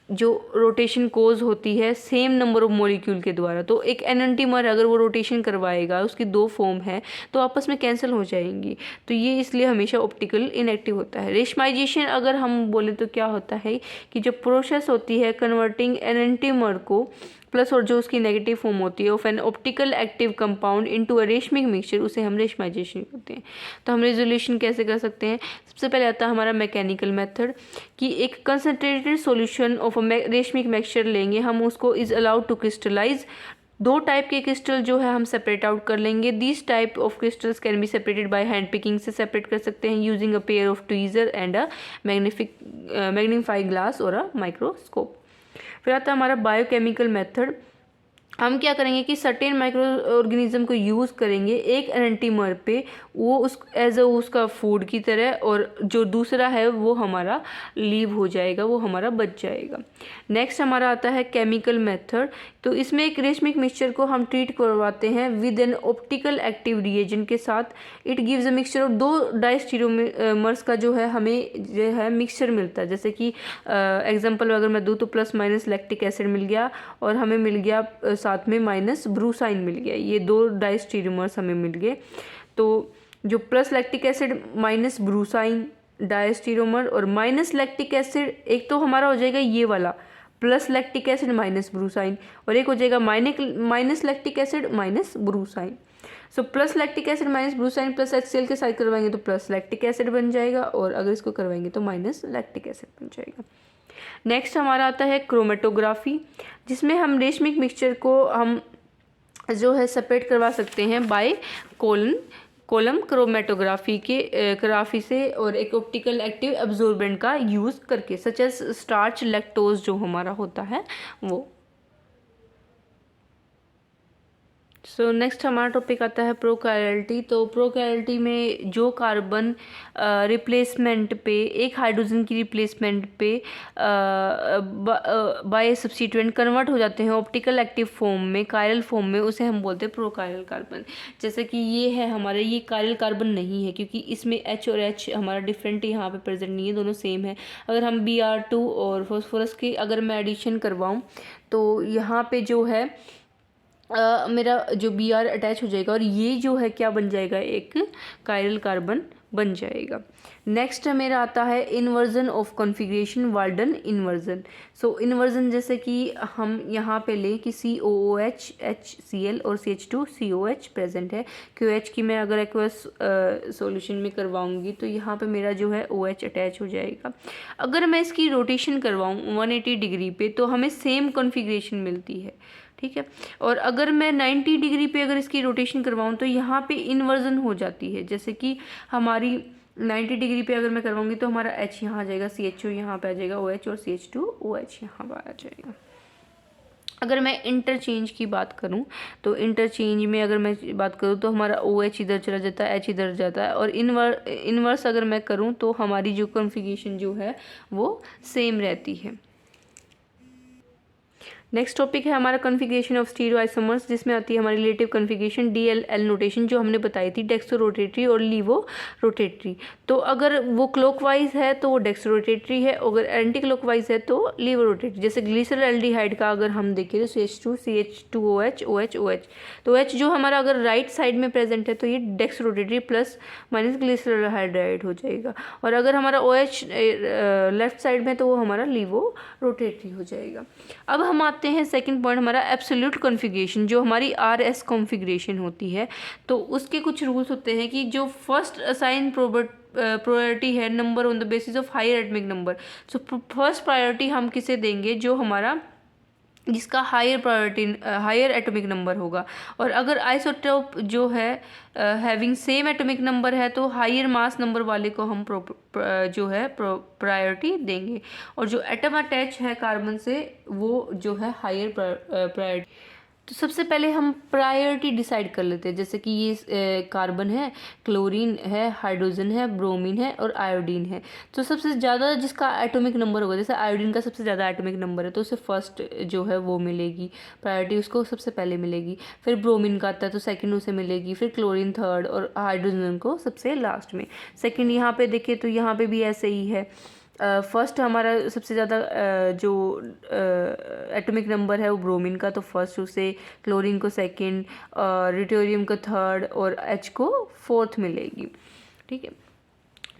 जो रोटेशन कोज होती है सेम नंबर ऑफ मॉलिक्यूल के द्वारा। तो एक एनेंटीमर अगर वो रोटेशन करवाएगा, उसकी 2 फॉर्म है तो आपस में कैंसिल हो जाएंगी, तो ये इसलिए हमेशा ऑप्टिकल इनएक्टिव होता है। रेशमाइजेशन अगर हम बोले तो क्या होता है कि जो प्रोसेस होती है कन्वर्टिंग एनेंटीमर को प्लस और जो उसकी नेगेटिव फॉर्म होती है of an optical active compound into a racemic mixture, उसे हम रेशमाइजेशन कहते हैं। तो हम रेजोल्यूशन कैसे कर सकते हैं, सबसे पहले आता है हमारा मैकेनिकल मेथड कि एक concentrated solution of a racemic mixture लेंगे, हम उसको is allowed to crystallize. 2 type के क्रिस्टल जो है हम सेपरेट आउट कर लेंगे। This type of crystals can be separated by hand picking से सेपरेट कर सकते हैं using a pair of tweezer and a magnifying glass और अ माइक्रोस्कोप। फिर आता है हमारा बायोकेमिकल मेथड। हम क्या करेंगे कि सर्टेन माइक्रो ऑर्गेनिज्म को यूज़ करेंगे एक एंटीमर पे, वो उस एज अ उसका फूड की तरह, और जो दूसरा है वो हमारा लीव हो जाएगा, वो हमारा बच जाएगा। नेक्स्ट हमारा आता है केमिकल मेथड। तो इसमें एक रेशमिक मिक्सचर को हम ट्रीट करवाते हैं with N optical active reagent के साथ। It gives a mixture of 2 डाइस्टीरियोमर्स का जो है हमें जो है मिक्सचर मिलता है। जैसे कि एग्जांपल अगर मैं दूँ तो प्लस माइनस लैक्टिक एसिड मिल गया, और हमें मिल गया साथ में माइनस ब्रूसाइन मिल गया, ये 2 डाइस्टीरियोमर्स हमें मिल गए। तो जो प्लस लैक्टिक एसिड माइनस ब्रूसाइन डाइस्टीरियोमर और माइनस लैक्टिक एसिड, एक तो हमारा हो जाएगा ये वाला plus lactic acid minus brucine, और एक हो जाएगा minus lactic acid minus brucine. So plus lactic acid minus brucine plus HCl के साथ करवाएंगे तो प्लस लैक्टिक एसिड बन जाएगा, और अगर इसको करवाएंगे तो माइनस लैक्टिक एसिड बन जाएगा। नेक्स्ट हमारा आता है क्रोमेटोग्राफी, जिसमें हम रेशमिक मिक्सचर को हम जो है सेपरेट करवा सकते हैं बाय कॉलम क्रोमेटोग्राफी से, और एक ऑप्टिकल एक्टिव एब्जॉर्बेंट का यूज़ करके, सच एज स्टार्च लैक्टोज जो हमारा होता है वो। सो नेक्स्ट हमारा टॉपिक आता है प्रोकैरियोटी। तो प्रोकैरियोटी में जो कार्बन रिप्लेसमेंट पे, एक हाइड्रोजन की रिप्लेसमेंट पे बाय सब्स्टिट्यूएंट कन्वर्ट हो जाते हैं ऑप्टिकल एक्टिव फॉर्म में, कायरल फॉर्म में, उसे हम बोलते हैं प्रोकैरियल कार्बन। जैसे कि ये है हमारे, ये कायरल कार्बन नहीं है क्योंकि इसमें H और H हमारा डिफरेंट यहाँ पे प्रेजेंट नहीं है, दोनों सेम है। अगर हम Br2 और फॉस्फोरस की अगर मैं एडिशन करवाऊँ तो यहाँ पे जो है मेरा जो Br अटैच हो जाएगा, और ये जो है क्या बन जाएगा, एक कायरल कार्बन बन जाएगा। नेक्स्ट मेरा आता है inversion of configuration, Walden inversion. So inversion जैसे कि हम यहाँ पे लें कि COOH HCl और CH2COH प्रेजेंट है। QH की मैं अगर एक्वस सॉल्यूशन में करवाऊँगी तो यहाँ पे मेरा जो है OH अटैच हो जाएगा। अगर मैं इसकी रोटेशन करवाऊँ 180 डिग्री पे तो हमें सेम कॉन्फ़िगरेशन मिलती है, ठीक है। और अगर मैं 90 डिग्री पे अगर इसकी रोटेशन करवाऊँ तो यहाँ पे इन्वर्जन हो जाती है। जैसे कि हमारी 90 डिग्री पे अगर मैं करवाऊँगी तो हमारा H यहाँ आ जाएगा, CHO यहाँ पे आ जाएगा, OH और CH2OH यहाँ पर आ जाएगा। अगर मैं इंटरचेंज की बात करूं तो इंटरचेंज में अगर मैं बात करूं तो हमारा OH इधर चला जाता है, H इधर जाता है, और इन्वर्स अगर मैं करूं तो हमारी जो कॉन्फ़िगरेशन जो है वो सेम रहती है। नेक्स्ट टॉपिक है हमारा कॉन्फ़िगरेशन ऑफ स्टीरियोआइसोमर्स, जिसमें आती है हमारी रिलेटिव कॉन्फ़िगरेशन DLL नोटेशन जो हमने बताई थी, डेक्सो रोटेटरी और लीवो रोटेटरी। तो अगर वो क्लॉकवाइज है तो वो डेक्सो रोटेटरी है, अगर एंटी क्लॉकवाइज है तो लीवो रोटेटरी। जैसे ग्लिसरल एल्डिहाइड का अगर हम देखें तो CH2 CH2OH OH OH, तो OH जो हमारा अगर राइट साइड में प्रेजेंट है तो ये dextro rotatory plus minus glyceraldehyde हो जाएगा, और अगर हमारा OH लेफ्ट साइड में तो वो हमारा लीवो रोटेटरी हो जाएगा। अब हम आते हैं सेकंड पॉइंट हमारा एब्सोल्यूट कॉन्फ़िगरेशन, जो हमारी RS कॉन्फ़िगरेशन होती है। तो उसके कुछ रूल्स होते हैं कि जो फर्स्ट असाइन प्रायोरिटी है number on the basis of higher atomic number. So first priority हम किसे देंगे, जो हमारा जिसका हायर एटॉमिक नंबर होगा, और अगर आइसोटोप जो है हैविंग सेम एटॉमिक नंबर है तो हायर मास नंबर वाले को हम जो है प्रायोरिटी देंगे, और जो एटम अटैच है कार्बन से वो जो है हायर प्रायोरिटी। तो सबसे पहले हम प्रायोरिटी डिसाइड कर लेते हैं। जैसे कि ये कार्बन है, क्लोरीन है, हाइड्रोजन है, ब्रोमीन है और आयोडीन है। तो सबसे ज़्यादा जिसका एटॉमिक नंबर होगा, जैसे आयोडीन का सबसे ज़्यादा एटॉमिक नंबर है तो उसे फर्स्ट जो है वो मिलेगी प्रायोरिटी, उसको सबसे पहले मिलेगी। फिर ब्रोमीन का आता है तो सेकंड उसे मिलेगी, फिर क्लोरीन थर्ड और हाइड्रोजन को सबसे लास्ट में सेकंड। यहाँ पे देखें तो यहाँ पे भी ऐसे ही है। फर्स्ट हमारा सबसे ज़्यादा जो एटॉमिक नंबर है वो ब्रोमीन का, तो फर्स्ट उसे, क्लोरीन को सेकंड, ड्यूटेरियम को थर्ड और H को फोर्थ मिलेगी, ठीक है।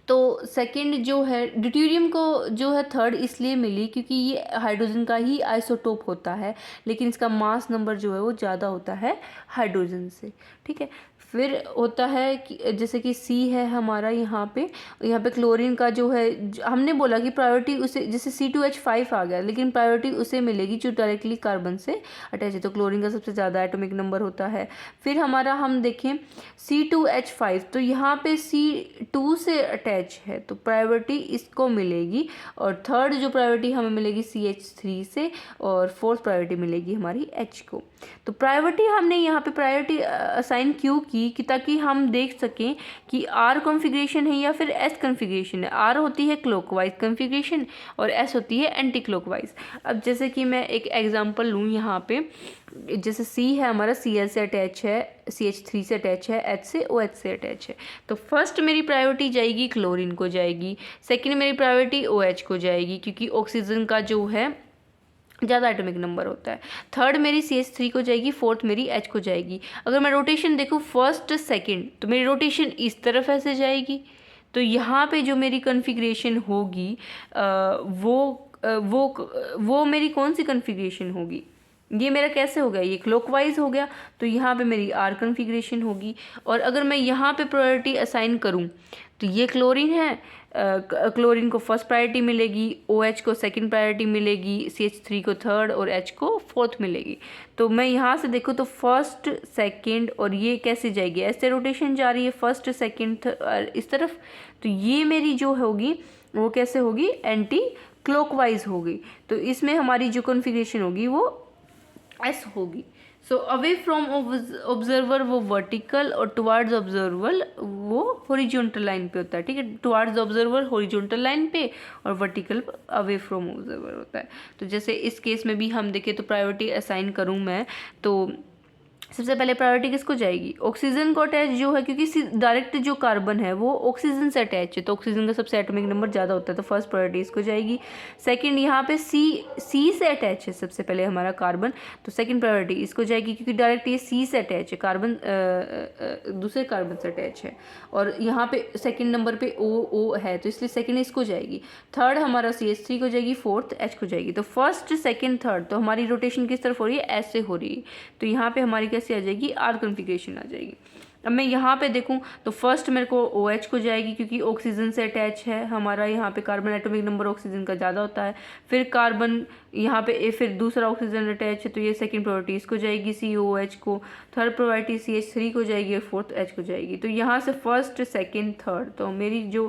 तो सेकंड जो है ड्यूटेरियम को जो है थर्ड इसलिए मिली क्योंकि ये हाइड्रोजन का ही आइसोटोप होता है, लेकिन इसका मास नंबर जो है वो ज़्यादा होता है हाइड्रोजन से, ठीक है। फिर होता है कि जैसे कि C है हमारा, यहाँ पे क्लोरीन का जो है, हमने बोला कि प्रायोरिटी उसे, जैसे C2H5 आ गया, लेकिन प्रायोरिटी उसे मिलेगी जो डायरेक्टली कार्बन से अटैच है, तो क्लोरीन का सबसे ज़्यादा एटॉमिक नंबर होता है। फिर हमारा हम देखें C2H5, तो यहाँ पे C2 से अटैच अटैच है तो प्रायोरिटी इसको मिलेगी, और थर्ड जो प्रायोरिटी हमें मिलेगी CH3 से, और फोर्थ प्रायोरिटी मिलेगी हमारी H को। तो प्रायोरिटी हमने यहाँ पे प्रायोरिटी असाइन क्यों की कि ताकि हम देख सकें कि R कॉन्फ़िगरेशन है या फिर S कॉन्फ़िगरेशन है। R होती है क्लॉकवाइज कॉन्फ़िगरेशन और S होती है एंटी क्लॉकवाइज। अब जैसे कि मैं एक एग्जांपल लूँ यहाँ पे, जैसे C है हमारा Cl से अटैच है, CH3 से अटैच है, H से OH से अटैच है। तो फर्स्ट मेरी प्रायोरिटी जाएगी क्लोरीन को जाएगी, सेकंड मेरी प्रायोरिटी OH को जाएगी क्योंकि ऑक्सीजन का जो है ज़्यादा एटॉमिक नंबर होता है, थर्ड मेरी CH3 को जाएगी, फोर्थ मेरी H को जाएगी। अगर मैं रोटेशन देखूँ फर्स्ट सेकंड तो मेरी रोटेशन इस तरफ ऐसे जाएगी, तो यहाँ पे जो मेरी कॉन्फ़िगरेशन होगी वो मेरी कौन सी कॉन्फ़िगरेशन होगी, ये मेरा कैसे हो गया, ये क्लॉकवाइज हो गया, तो यहाँ पे मेरी R कॉन्फ़िगरेशन होगी। और अगर मैं यहाँ पे प्रायोरिटी असाइन करूँ तो ये क्लोरीन है, क्लोरीन को फर्स्ट प्रायोरिटी मिलेगी, OH को सेकंड प्रायोरिटी मिलेगी, CH3 को थर्ड और H को फोर्थ मिलेगी। तो मैं यहाँ से देखूँ तो फर्स्ट सेकंड, और ये कैसे जाएगी, ऐसे रोटेशन जा रही है फर्स्ट सेकंड इस तरफ, तो ये मेरी जो होगी वो कैसे होगी, एंटी क्लॉकवाइज होगी। तो इसमें हमारी जो कॉन्फ़िगरेशन होगी वो S होगी। सो अवे फ्रॉम ऑब्जर्वर वो वर्टिकल और टुवार्ड्स ऑब्जर्वर वो हॉरिजॉन्टल लाइन पे होता है, ठीक है। टुवार्ड्स ऑब्जर्वर हॉरिजॉन्टल लाइन पे और वर्टिकल अवे फ्रॉम ऑब्जर्वर होता है। तो जैसे इस केस में भी हम देखें तो प्रायोरिटी असाइन करूँ मैं, तो सबसे पहले प्रायोरिटी किसको जाएगी, ऑक्सीजन को अटैच जो है, क्योंकि डायरेक्ट जो कार्बन है वो ऑक्सीजन से अटैच है, तो ऑक्सीजन का सबसे एटॉमिक नंबर ज़्यादा होता है, तो फर्स्ट प्रायोरिटी इसको जाएगी। सेकंड यहाँ पे सी से अटैच है सबसे पहले हमारा कार्बन, तो सेकंड प्रायोरिटी इसको जाएगी क्योंकि डायरेक्ट ये सी से अटैच है, कार्बन दूसरे कार्बन से अटैच है, और यहाँ पे सेकेंड नंबर पे ओ है तो इसलिए सेकेंड इसको जाएगी। थर्ड हमारा CH3 को जाएगी, फोर्थ H को जाएगी। तो फर्स्ट सेकेंड थर्ड तो हमारी रोटेशन किस तरफ हो रही है, ऐसे हो रही है, तो यहाँ पे हमारी कैसे आ जाएगी, R कॉन्फ़िगरेशन आ जाएगी। अब मैं यहाँ पे देखूँ तो फर्स्ट मेरे को OH को जाएगी क्योंकि ऑक्सीजन से अटैच है हमारा, यहाँ पे कार्बन एटॉमिक नंबर ऑक्सीजन का ज़्यादा होता है, फिर कार्बन यहाँ पे फिर दूसरा ऑक्सीजन अटैच है, तो ये सेकंड प्रायोरिटी इसको जाएगी COH को, थर्ड प्रायोरिटी CH3 को जाएगी और फोर्थ H को जाएगी। तो यहाँ से फर्स्ट सेकेंड थर्ड तो मेरी जो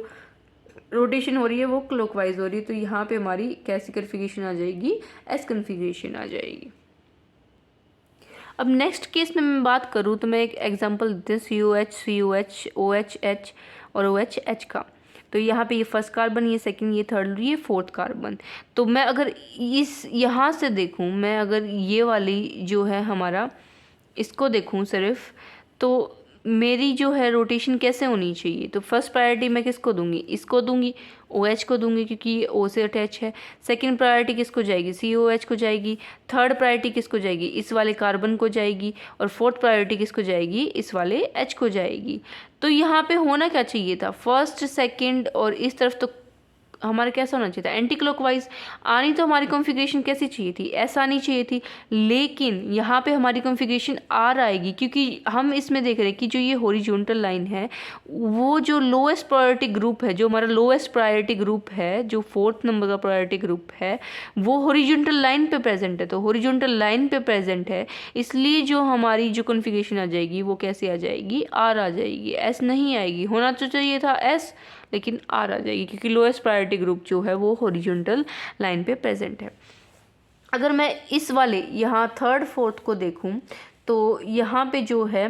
रोटेशन हो रही है वो क्लॉकवाइज हो रही है, तो यहाँ पे हमारी कैसी कॉन्फ़िगरेशन आ जाएगी, S कॉन्फ़िगरेशन आ जाएगी। अब नेक्स्ट केस में मैं बात करूँ तो मैं एक एग्जांपल देती हूँ COH, OH, H और OH, H का। तो यहाँ पे ये फर्स्ट कार्बन, ये सेकंड, ये थर्ड, ये फोर्थ कार्बन। तो मैं अगर इस यहाँ से देखूँ, मैं अगर ये वाली जो है हमारा इसको देखूँ सिर्फ, तो मेरी जो है रोटेशन कैसे होनी चाहिए, तो फर्स्ट प्रायोरिटी मैं किसको दूंगी, इसको दूंगी, OH को दूंगी क्योंकि ये O से अटैच है। सेकंड प्रायोरिटी किसको जाएगी, COH को जाएगी। थर्ड प्रायोरिटी किसको जाएगी, इस वाले कार्बन को जाएगी, और फोर्थ प्रायोरिटी किसको जाएगी, इस वाले H को जाएगी। तो यहाँ पे होना क्या चाहिए था, फर्स्ट सेकंड और इस तरफ तो हमारा कैसा होना चाहिए था, एंटी क्लॉकवाइज आनी, तो हमारी कॉन्फ़िगरेशन कैसी चाहिए थी, ऐसा आनी चाहिए थी, लेकिन यहाँ पे हमारी कॉन्फ़िगरेशन आर आएगी क्योंकि हम इसमें देख रहे हैं कि जो ये हॉरिजॉन्टल लाइन है वो जो लोएस्ट प्रायोरिटी ग्रुप है, जो हमारा लोएस्ट प्रायोरिटी ग्रुप है, जो फोर्थ नंबर का प्रायोरिटी ग्रुप है, वो हॉरिजॉन्टल लाइन पे प्रेजेंट है। तो हॉरिजॉन्टल लाइन पे प्रेजेंट है, इसलिए जो हमारी जो कॉन्फ़िगरेशन आ जाएगी वो कैसे आ जाएगी, आर आ जाएगी, एस नहीं आएगी। होना तो चाहिए था एस, लेकिन आर आ जाएगी क्योंकि लोएस्ट प्रायोरिटी ग्रुप जो है वो हॉरिजॉन्टल लाइन पे प्रेजेंट है। अगर मैं इस वाले यहाँ थर्ड फोर्थ को देखूँ तो यहाँ पे जो है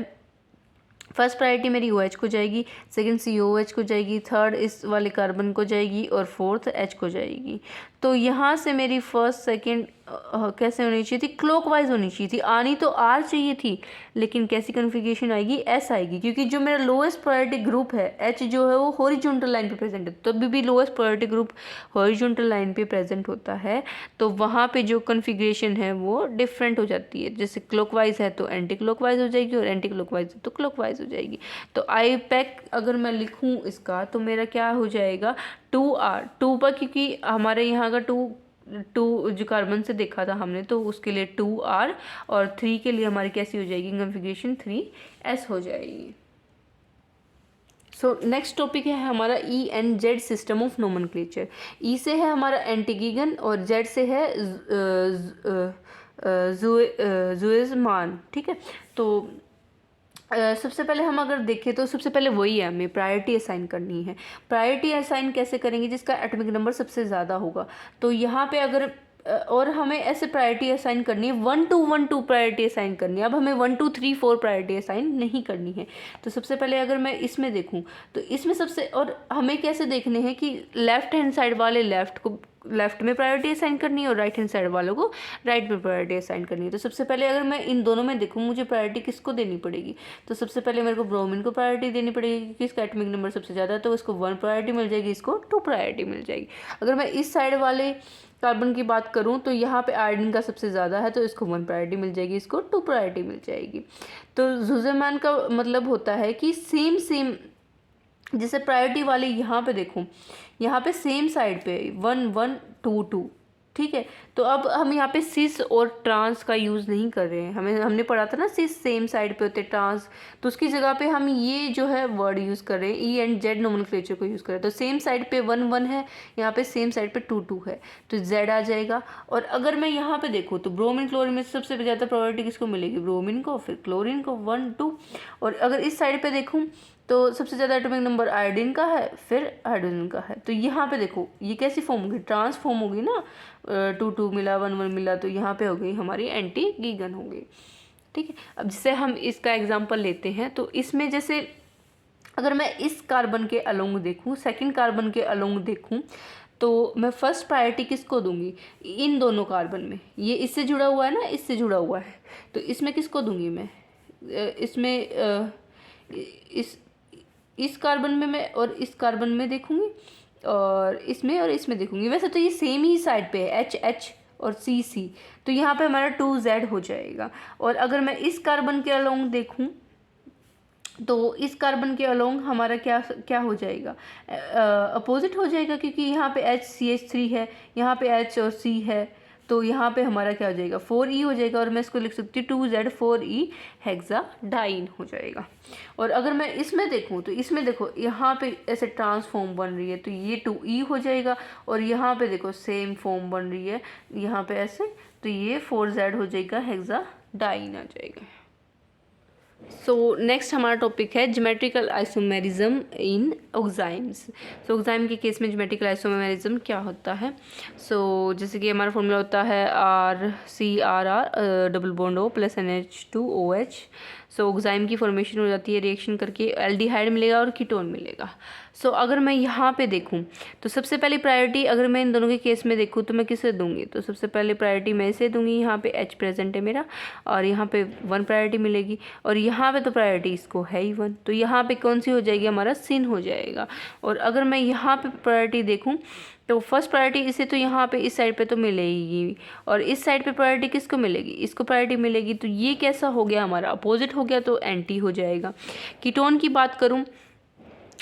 फर्स्ट प्रायोरिटी मेरी OH को जाएगी, सेकंड COH को जाएगी, थर्ड इस वाले कार्बन को जाएगी और फोर्थ H को जाएगी। तो यहाँ से मेरी फर्स्ट सेकंड कैसे होनी चाहिए थी, क्लॉकवाइज होनी चाहिए थी, आनी तो R चाहिए थी, लेकिन कैसी कॉन्फ़िगरेशन आएगी, S आएगी क्योंकि जो मेरा लोएस्ट प्रायोरिटी ग्रुप है H जो है वो हॉरिजॉन्टल लाइन पे प्रेजेंट है। तो भी lowest priority group horizontal line पे प्रेजेंट होता है, तो वहाँ पे जो कॉन्फ़िगरेशन है वो डिफरेंट हो जाती है। जैसे क्लॉकवाइज है तो एंटी क्लॉकवाइज हो जाएगी और एंटी क्लॉकवाइज है तो क्लॉकवाइज हो जाएगी। तो IUPAC अगर मैं लिखूँ इसका तो मेरा क्या हो जाएगा, 2R, 2 पर क्योंकि हमारे यहाँ का 2 जो कार्बन से देखा था हमने तो उसके लिए 2R, और 3 के लिए हमारी कैसी हो जाएगी कॉन्फ़िगरेशन, 3S हो जाएगी। सो नेक्स्ट टॉपिक है हमारा ENZ system of nomenclature. E से है हमारा एंटीगीगन और Z से है ज़ुएज़मान, ठीक है। तो सबसे पहले हम अगर देखें तो सबसे पहले वही है, हमें प्रायोरिटी असाइन करनी है। प्रायोरिटी असाइन कैसे करेंगे? जिसका एटॉमिक नंबर सबसे ज़्यादा होगा। तो यहाँ पे अगर और हमें ऐसे प्रायोरिटी असाइन करनी है, 1 to 1 2 प्रायोरिटी असाइन करनी है। अब हमें 1 2 3 4 प्रायोरिटी असाइन नहीं करनी है। तो सबसे पहले अगर मैं इसमें देखूं तो इसमें सबसे, और हमें कैसे देखने हैं कि लेफ्ट हैंड साइड वाले लेफ्ट में प्रायोरिटी असाइन करनी है और राइट हैंड साइड वालों को राइट में प्रायोरिटी असाइन करनी है। तो सबसे पहले अगर मैं इन दोनों में देखूं मुझे प्रायोरिटी किसको देनी पड़ेगी, तो सबसे पहले मेरे को ब्रोमीन को प्रायोरिटी देनी पड़ेगी क्योंकि इसका एटॉमिक नंबर सबसे ज़्यादा है, तो इसको 1 प्रायोरिटी मिल जाएगी, इसको 2 प्रायोरिटी मिल जाएगी। अगर मैं इस साइड वाले कार्बन की बात करूं तो यहाँ पे आयोडीन का सबसे ज़्यादा है, तो इसको 1 प्रायोरिटी मिल जाएगी, इसको 2 प्रायोरिटी मिल जाएगी। तो ज़ुज़रमैन का मतलब होता है कि सेम जैसे प्रायोरिटी वाले यहाँ पे देखूं, यहाँ पे सेम साइड पे 1 1 2 2, ठीक है। तो अब हम यहाँ पे सिस और ट्रांस का यूज़ नहीं कर रहे हैं। हमने पढ़ा था ना सिस सेम साइड पे होते ट्रांस, तो उसकी जगह पे हम ये जो है वर्ड यूज़ कर रहे हैं, ई एंड जेड नोमेनक्लेचर को यूज़ कर रहे हैं। तो सेम साइड पे 1 1 है, यहाँ पे सेम साइड पे 2 2 है, तो जेड आ जाएगा। और अगर मैं यहाँ पे देखूँ तो ब्रोमीन क्लोरीन में सबसे ज़्यादा प्रायोरिटी किसको मिलेगी? ब्रोमीन को, फिर क्लोरीन को 1 2। और अगर इस साइड पे देखूँ तो सबसे ज़्यादा एटॉमिक नंबर आयोडीन का है, फिर हाइड्रोजन का है। तो यहाँ पे देखो ये कैसी फॉर्म होगी? ट्रांसफॉर्म होगी ना, 2 2 मिला 1 1 मिला, तो यहाँ पे हो गई हमारी एंटी गीगन हो गई, ठीक है। अब जैसे हम इसका एग्जांपल लेते हैं तो इसमें जैसे अगर मैं इस कार्बन के अलोंग देखूँ, सेकेंड कार्बन के अलोंग देखूँ, तो मैं फर्स्ट प्रायोरिटी किसको दूंगी? इन दोनों कार्बन में, ये इससे जुड़ा हुआ है ना, इससे जुड़ा हुआ है, तो इसमें किसको दूंगी मैं? इसमें इस कार्बन में मैं और इस कार्बन में देखूंगी, और इसमें देखूंगी। वैसे तो ये सेम ही साइड पे है, एच एच और सी सी, तो यहाँ पे हमारा 2Z हो जाएगा। और अगर मैं इस कार्बन के अलोंग देखूं तो इस कार्बन के अलोंग हमारा क्या हो जाएगा? अपोजिट हो जाएगा, क्योंकि यहाँ पे HCH3 है, यहाँ पे H और C है, तो यहाँ पे हमारा क्या हो जाएगा? 4E हो जाएगा। और मैं इसको लिख सकती हूँ 2Z4E हेक्साडाइन हो जाएगा। और अगर मैं इसमें देखूँ तो इसमें देखो यहाँ पे ऐसे ट्रांसफॉर्म बन रही है, तो ये 2E हो जाएगा। और यहाँ पे देखो सेम फॉर्म बन रही है यहाँ पे ऐसे, तो ये 4Z हो जाएगा, हेक्साडाइन आ जाएगा। सो नेक्स्ट हमारा टॉपिक है geometrical isomerism in oximes. So oxime के केस में ज्योमेट्रिकल आइसोमेरिज्म क्या होता है? सो जैसे कि हमारा फॉर्मूला होता है RCRR double bond O plus NH2OH। सो ऑक्साइम की फॉर्मेशन हो जाती है, रिएक्शन करके एल्डिहाइड मिलेगा और कीटोन मिलेगा। सो अगर मैं यहाँ पे देखूँ तो सबसे पहली प्रायोरिटी अगर मैं इन दोनों के केस में देखूँ तो मैं किसे दूंगी? तो सबसे पहले प्रायोरिटी मैं इसे दूंगी, यहाँ पे H प्रेजेंट है मेरा, और यहाँ पे 1 प्रायोरिटी मिलेगी। और यहाँ पे तो प्रायोरिटी इसको है ही 1, तो यहाँ पे कौन सी हो जाएगी? हमारा सिन हो जाएगा। और अगर मैं यहाँ पे प्रायोरिटी देखूँ तो फर्स्ट प्रायोरिटी इसे तो यहाँ पे इस साइड पे तो मिलेगी, और इस साइड पे प्रायोरिटी किसको मिलेगी? इसको प्रायोरिटी मिलेगी। तो ये कैसा हो गया? हमारा अपोजिट हो गया, तो एंटी हो जाएगा। कीटोन की बात करूँ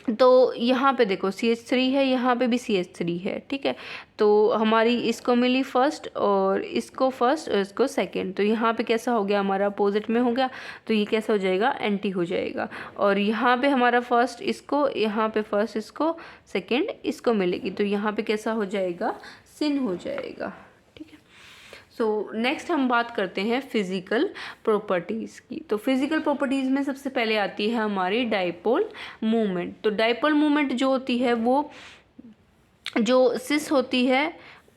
तो यहाँ पे देखो CH3 है, यहाँ पे भी CH3 है, ठीक है। तो हमारी इसको मिली फर्स्ट और इसको फर्स्ट और इसको सेकंड, तो यहाँ पे कैसा हो गया? हमारा अपोजिट में हो गया, तो ये कैसा हो जाएगा? एंटी हो जाएगा। और यहाँ पे हमारा फर्स्ट इसको, यहाँ पे फर्स्ट इसको, सेकंड इसको मिलेगी, तो यहाँ पे कैसा हो जाएगा? सिन हो जाएगा। सो नेक्स्ट हम बात करते हैं फिज़िकल प्रॉपर्टीज़ की। तो फिज़िकल प्रॉपर्टीज़ में सबसे पहले आती है हमारी डाइपोल मूवमेंट। तो डाइपोल मूवमेंट जो होती है वो जो सिस होती है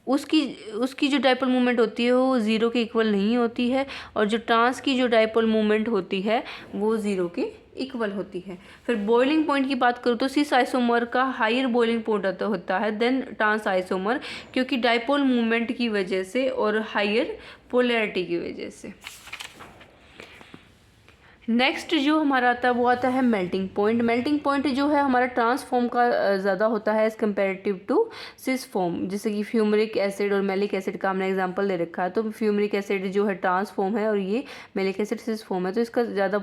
उसकी जो डाइपोल मूवमेंट होती है वो 0 के इक्वल नहीं होती है, और जो ट्रांस की जो डाइपोल मूवमेंट होती है वो 0 के इक्वल होती है। फिर बॉइलिंग पॉइंट की बात करूँ तो सिस आइसोमर का हायर बॉइलिंग पॉइंट होता है देन ट्रांस आइसोमर, क्योंकि डाइपोल मूवमेंट की वजह से और हायर पोलैरिटी की वजह से। नेक्स्ट जो हमारा आता है वो आता है मेल्टिंग पॉइंट। मेल्टिंग पॉइंट जो है हमारा ट्रांसफॉर्म का ज़्यादा होता है as comparative to cis form. जैसे कि फ्यूमरिक एसिड और मेलिक एसिड का हमने एग्जांपल ले रखा है, तो फ्यूमरिक एसिड जो है ट्रांसफॉर्म है और ये मेलिक एसिड सिस फॉर्म है, तो इसका ज़्यादा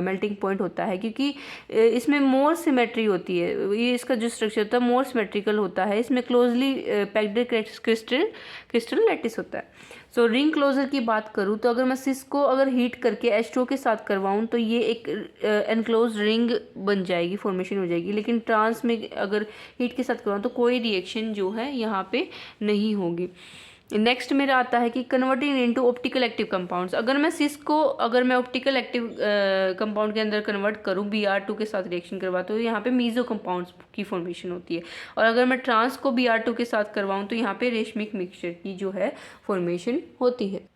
मेल्टिंग पॉइंट होता है क्योंकि इसमें मोर सिमेट्री होती है। ये इसका जो स्ट्रक्चर होता है मोर सिमेट्रिकल होता है, इसमें क्लोजली पैक्ड क्रिस्टल लैटिस होता है। सो रिंग क्लोजर की बात करूँ तो अगर मैं सिस को अगर हीट करके H2O के साथ करवाऊँ तो ये एक एनक्लोज रिंग बन जाएगी, फॉर्मेशन हो जाएगी। लेकिन ट्रांस में अगर हीट के साथ करवाऊँ तो कोई रिएक्शन जो है यहाँ पे नहीं होगी। नेक्स्ट मेरा आता है कि converting into optical active compounds. अगर मैं सिस को ऑप्टिकल एक्टिव कंपाउंड के अंदर कन्वर्ट करूँ Br2 के साथ रिएक्शन करवा, तो यहाँ पे मीजो कंपाउंड्स की फॉर्मेशन होती है। और अगर मैं ट्रांस को Br2 के साथ करवाऊँ तो यहाँ पे रेशमिक मिक्सचर की जो है फॉर्मेशन होती है।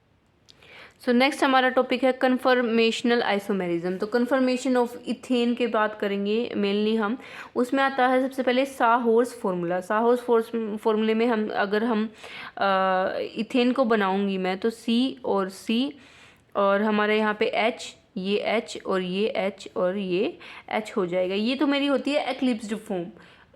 सो नेक्स्ट हमारा टॉपिक है कन्फर्मेशनल आइसोमेरिज्म। तो कन्फर्मेशन ऑफ इथेन के बात करेंगे मेनली हम। उसमें आता है सबसे पहले साहोर्स फार्मूला। साहोर्स फार्मूले में हम इथेन को बनाऊंगी मैं, तो C और C और हमारे यहाँ पे H, ये H और ये H और ये H हो जाएगा। ये तो मेरी होती है एक्लिप्स्ड फॉर्म,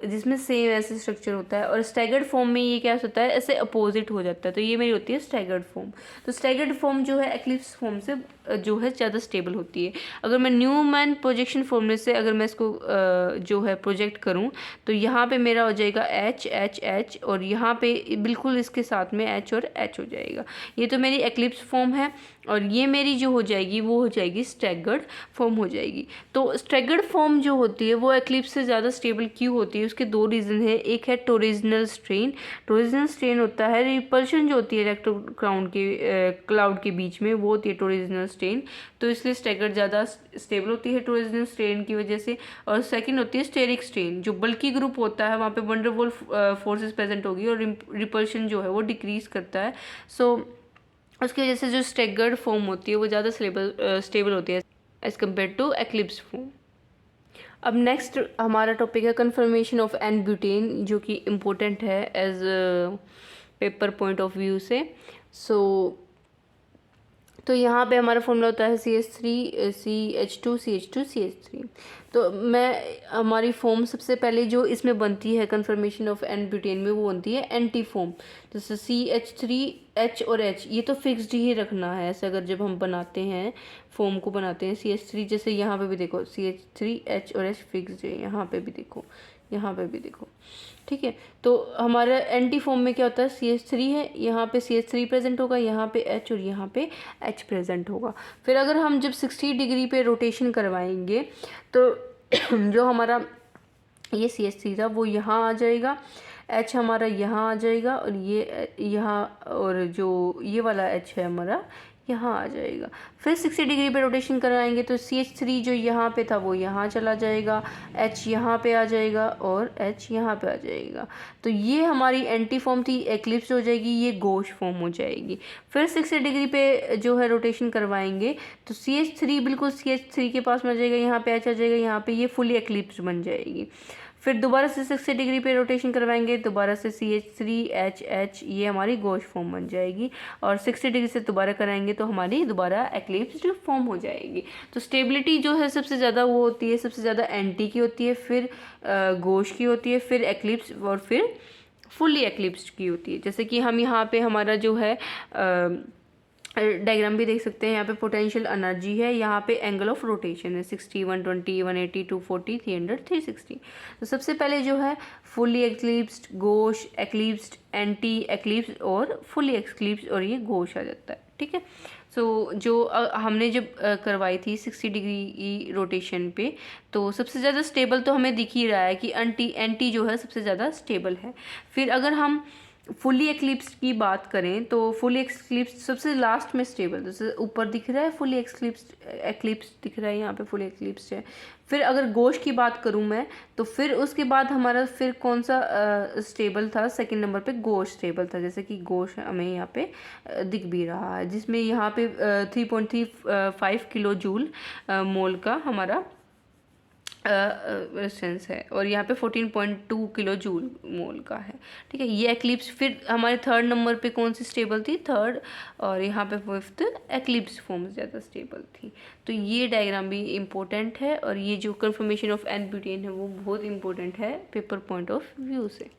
जिसमें सेम ऐसे स्ट्रक्चर होता है। और स्टैगर्ड फॉर्म में ये क्या होता है, ऐसे अपोजिट हो जाता है। तो ये मेरी होती है स्टैगर्ड फॉर्म। तो स्टैगर्ड फॉर्म जो है एक्लिप्स फॉर्म से जो है ज़्यादा स्टेबल होती है। अगर मैं न्यूमैन प्रोजेक्शन फॉर्मूले से अगर मैं इसको जो है प्रोजेक्ट करूँ, तो यहाँ पे मेरा हो जाएगा H H H और यहाँ पे बिल्कुल इसके साथ में H और H हो जाएगा। ये तो मेरी एक्लिप्स फॉर्म है। और ये मेरी जो हो जाएगी वो हो जाएगी स्टैगर्ड फॉर्म हो जाएगी। तो स्टैगर्ड फॉर्म जो होती है वो एक्लिप्स से ज़्यादा स्टेबल क्यों होती है, उसके दो रीज़न है। एक है टोरिजनल स्ट्रेन। टोरिजनल स्ट्रेन होता है रिपल्शन जो होती है इलेक्ट्रॉन क्लाउड के बीच में, वो होती है टोरिजनल स्ट्रेन। तो इसलिए स्टैगर्ड ज़्यादा स्टेबल होती है टोरिजनल स्ट्रेन की वजह से। और सेकेंड होती है स्टेरिक स्ट्रेन। जो बल्कि ग्रुप होता है वहाँ पे वंडरवॉल्फ फोर्सेस प्रेजेंट होगी और रिपल्शन जो है वो डिक्रीज करता है। सो उसकी वजह से जो स्टैगर्ड फॉर्म होती है वो ज़्यादा स्टेबल होती है as compare to eclipse form. अब नेक्स्ट हमारा टॉपिक है कन्फर्मेशन ऑफ एन ब्यूटेन, जो कि इम्पोर्टेंट है as paper point of view से। तो यहाँ पे हमारा फॉर्मूला होता है CH3 CH2 CH2 CH3। तो हमारी फॉर्म सबसे पहले जो इसमें बनती है कन्फर्मेशन ऑफ एन ब्यूटेन में, वो बनती है एंटी फॉर्म। जैसे CH3 H और H ये तो फिक्स्ड ही रखना है। ऐसे अगर जब हम बनाते हैं फॉर्म को बनाते हैं CH3, जैसे यहाँ पे भी देखो CH3 H और H फिक्स्ड है, यहाँ पे भी देखो, यहाँ पे भी देखो, ठीक है। तो हमारा एंटी फॉर्म में क्या होता है, CH3 है, यहाँ पे CH3 प्रेजेंट होगा, यहाँ पे H और यहाँ पे H प्रेजेंट होगा। फिर अगर हम जब 60 डिग्री पे रोटेशन करवाएंगे तो जो हमारा ये CH3 था वो यहाँ आ जाएगा, H हमारा यहाँ आ जाएगा और ये यहाँ, और जो ये वाला H है हमारा यहाँ आ जाएगा। फिर 60 डिग्री पे रोटेशन कराएंगे तो CH3 जो यहाँ पे था वो यहाँ चला जाएगा, H यहाँ पे आ जाएगा और H यहाँ पे आ जाएगा। तो ये हमारी एंटी फॉर्म थी, एक्लिप्स हो जाएगी, ये गोश फॉर्म हो जाएगी। फिर 60 डिग्री पे जो है रोटेशन करवाएंगे तो CH3 बिल्कुल CH3 के पास में आ जाएगा, यहाँ पे H आ जाएगा, यहाँ पे ये फुली एक्लिप्स बन जाएगी। फिर दोबारा से 60 डिग्री पे रोटेशन करवाएंगे, दोबारा से CH3 H H ये हमारी गोश फॉर्म बन जाएगी। और 60 डिग्री से दोबारा कराएंगे तो हमारी दोबारा एक्लिप्स्ड फॉर्म हो जाएगी। तो स्टेबिलिटी जो है सबसे ज़्यादा वो होती है, सबसे ज़्यादा एंटी की होती है, फिर गोश की होती है, फिर एक्लिप्स और फिर फुली एक्लिप्स्ड की होती है। जैसे कि हम यहाँ पे हमारा जो है डायग्राम भी देख सकते हैं। यहाँ पे पोटेंशियल एनर्जी है, यहाँ पे एंगल ऑफ रोटेशन है 60, 120, 180, 240, 300, 360। तो सबसे पहले जो है फुली एक्लिप्स्ड, गोश, एक्लिप्स्ड, एंटी एक्लिप्स्ड और फुली एक्लिप्स्ड, और ये गोश आ जाता है, ठीक है। सो जो हमने जब करवाई थी 60 डिग्री की रोटेशन पे, तो सबसे ज़्यादा स्टेबल तो हमें दिख ही रहा है कि एंटी जो है सबसे ज़्यादा स्टेबल है। फिर अगर हम फुली एक्लिप्स्ड की बात करें तो फुली एक्लिप्स्ड सबसे लास्ट में स्टेबल, जैसे ऊपर दिख रहा है फुली एक्लिप्स्ड दिख रहा है, यहाँ पे फुली एक्लिप्स्ड है। फिर अगर गोश की बात करूँ मैं, तो फिर उसके बाद हमारा फिर कौन सा स्टेबल था, सेकंड नंबर पे गोश स्टेबल था। जैसे कि गोश हमें यहाँ पे दिख भी रहा है, जिसमें यहाँ पे 3.35 किलो जूल मोल का हमारा रेजिस्टेंस है, और यहाँ पे 14.2 किलो जूल मोल का है, ठीक है। ये एक्लिप्स फिर हमारे थर्ड नंबर पे कौन सी स्टेबल थी, थर्ड, और यहाँ पे फिफ्थ एक्लिप्स फॉर्म ज़्यादा स्टेबल थी। तो ये डायग्राम भी इम्पोर्टेंट है, और ये जो कन्फर्मेशन ऑफ एन ब्यूटेन है वो बहुत इंपॉर्टेंट है पेपर पॉइंट ऑफ व्यू से।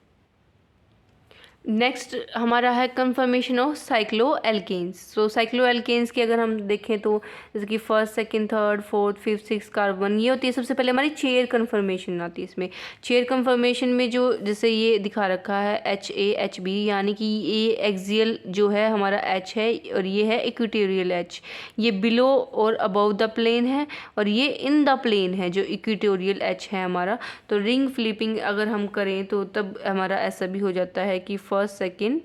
नेक्स्ट हमारा है कन्फर्मेशन ऑफ साइक्लो एल्केन्स। सो साइक्लो एल्केन्स की अगर हम देखें तो जैसे कि first, second, third, fourth, fifth, six carbon, ये होती है सबसे पहले हमारी चेयर कन्फर्मेशन आती है। इसमें चेयर कन्फर्मेशन में जो जैसे ये दिखा रखा है HAHB, यानी कि ये एक्सियल जो है हमारा H है और ये है इक्वेटोरियल H। ये बिलो और अबव द प्लेन है और ये इन द प्लेन है जो इक्वेटोरियल H है हमारा। तो रिंग फ्लिपिंग अगर हम करें तो तब हमारा ऐसा भी हो जाता है कि फर्स्ट, सेकंड,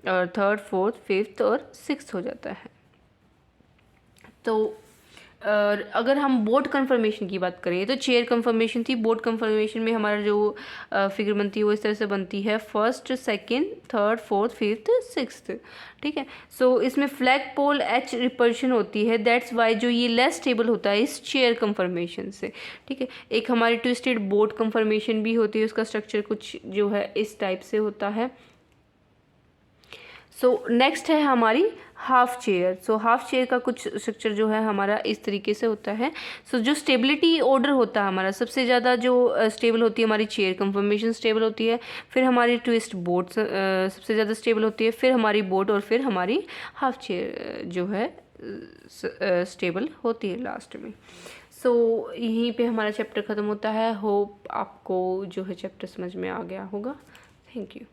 और थर्ड, फोर्थ, फिफ्थ और सिक्स्थ हो जाता है। तो अगर हम बोर्ड कन्फर्मेशन की बात करें तो चेयर कन्फर्मेशन थी। बोर्ड कन्फर्मेशन में हमारा जो फिगर बनती है वो इस तरह से बनती है, first, second, third, fourth, fifth, sixth. ठीक है। सो इसमें फ्लैग पोल एच रिपल्शन होती है, दैट्स वाई जो ये लेस स्टेबल होता है इस चेयर कन्फर्मेशन से। ठीक है। एक हमारी ट्विस्टेड बोर्ड कन्फर्मेशन भी होती है, उसका स्ट्रक्चर कुछ जो है इस टाइप से होता है। सो नेक्स्ट है हमारी half chair. So half chair का कुछ स्ट्रक्चर जो है हमारा इस तरीके से होता है। जो स्टेबिलिटी ऑर्डर होता है हमारा, सबसे ज़्यादा जो स्टेबल होती है हमारी चेयर कन्फर्मेशन स्टेबल होती है, फिर हमारी ट्विस्ट बोर्ड सबसे ज़्यादा स्टेबल होती है, फिर हमारी बोर्ड और फिर हमारी हाफ चेयर जो है स्टेबल होती है लास्ट में। सो यहीं पे हमारा चैप्टर ख़त्म होता है। होप आपको जो है चैप्टर समझ में आ गया होगा। Thank you.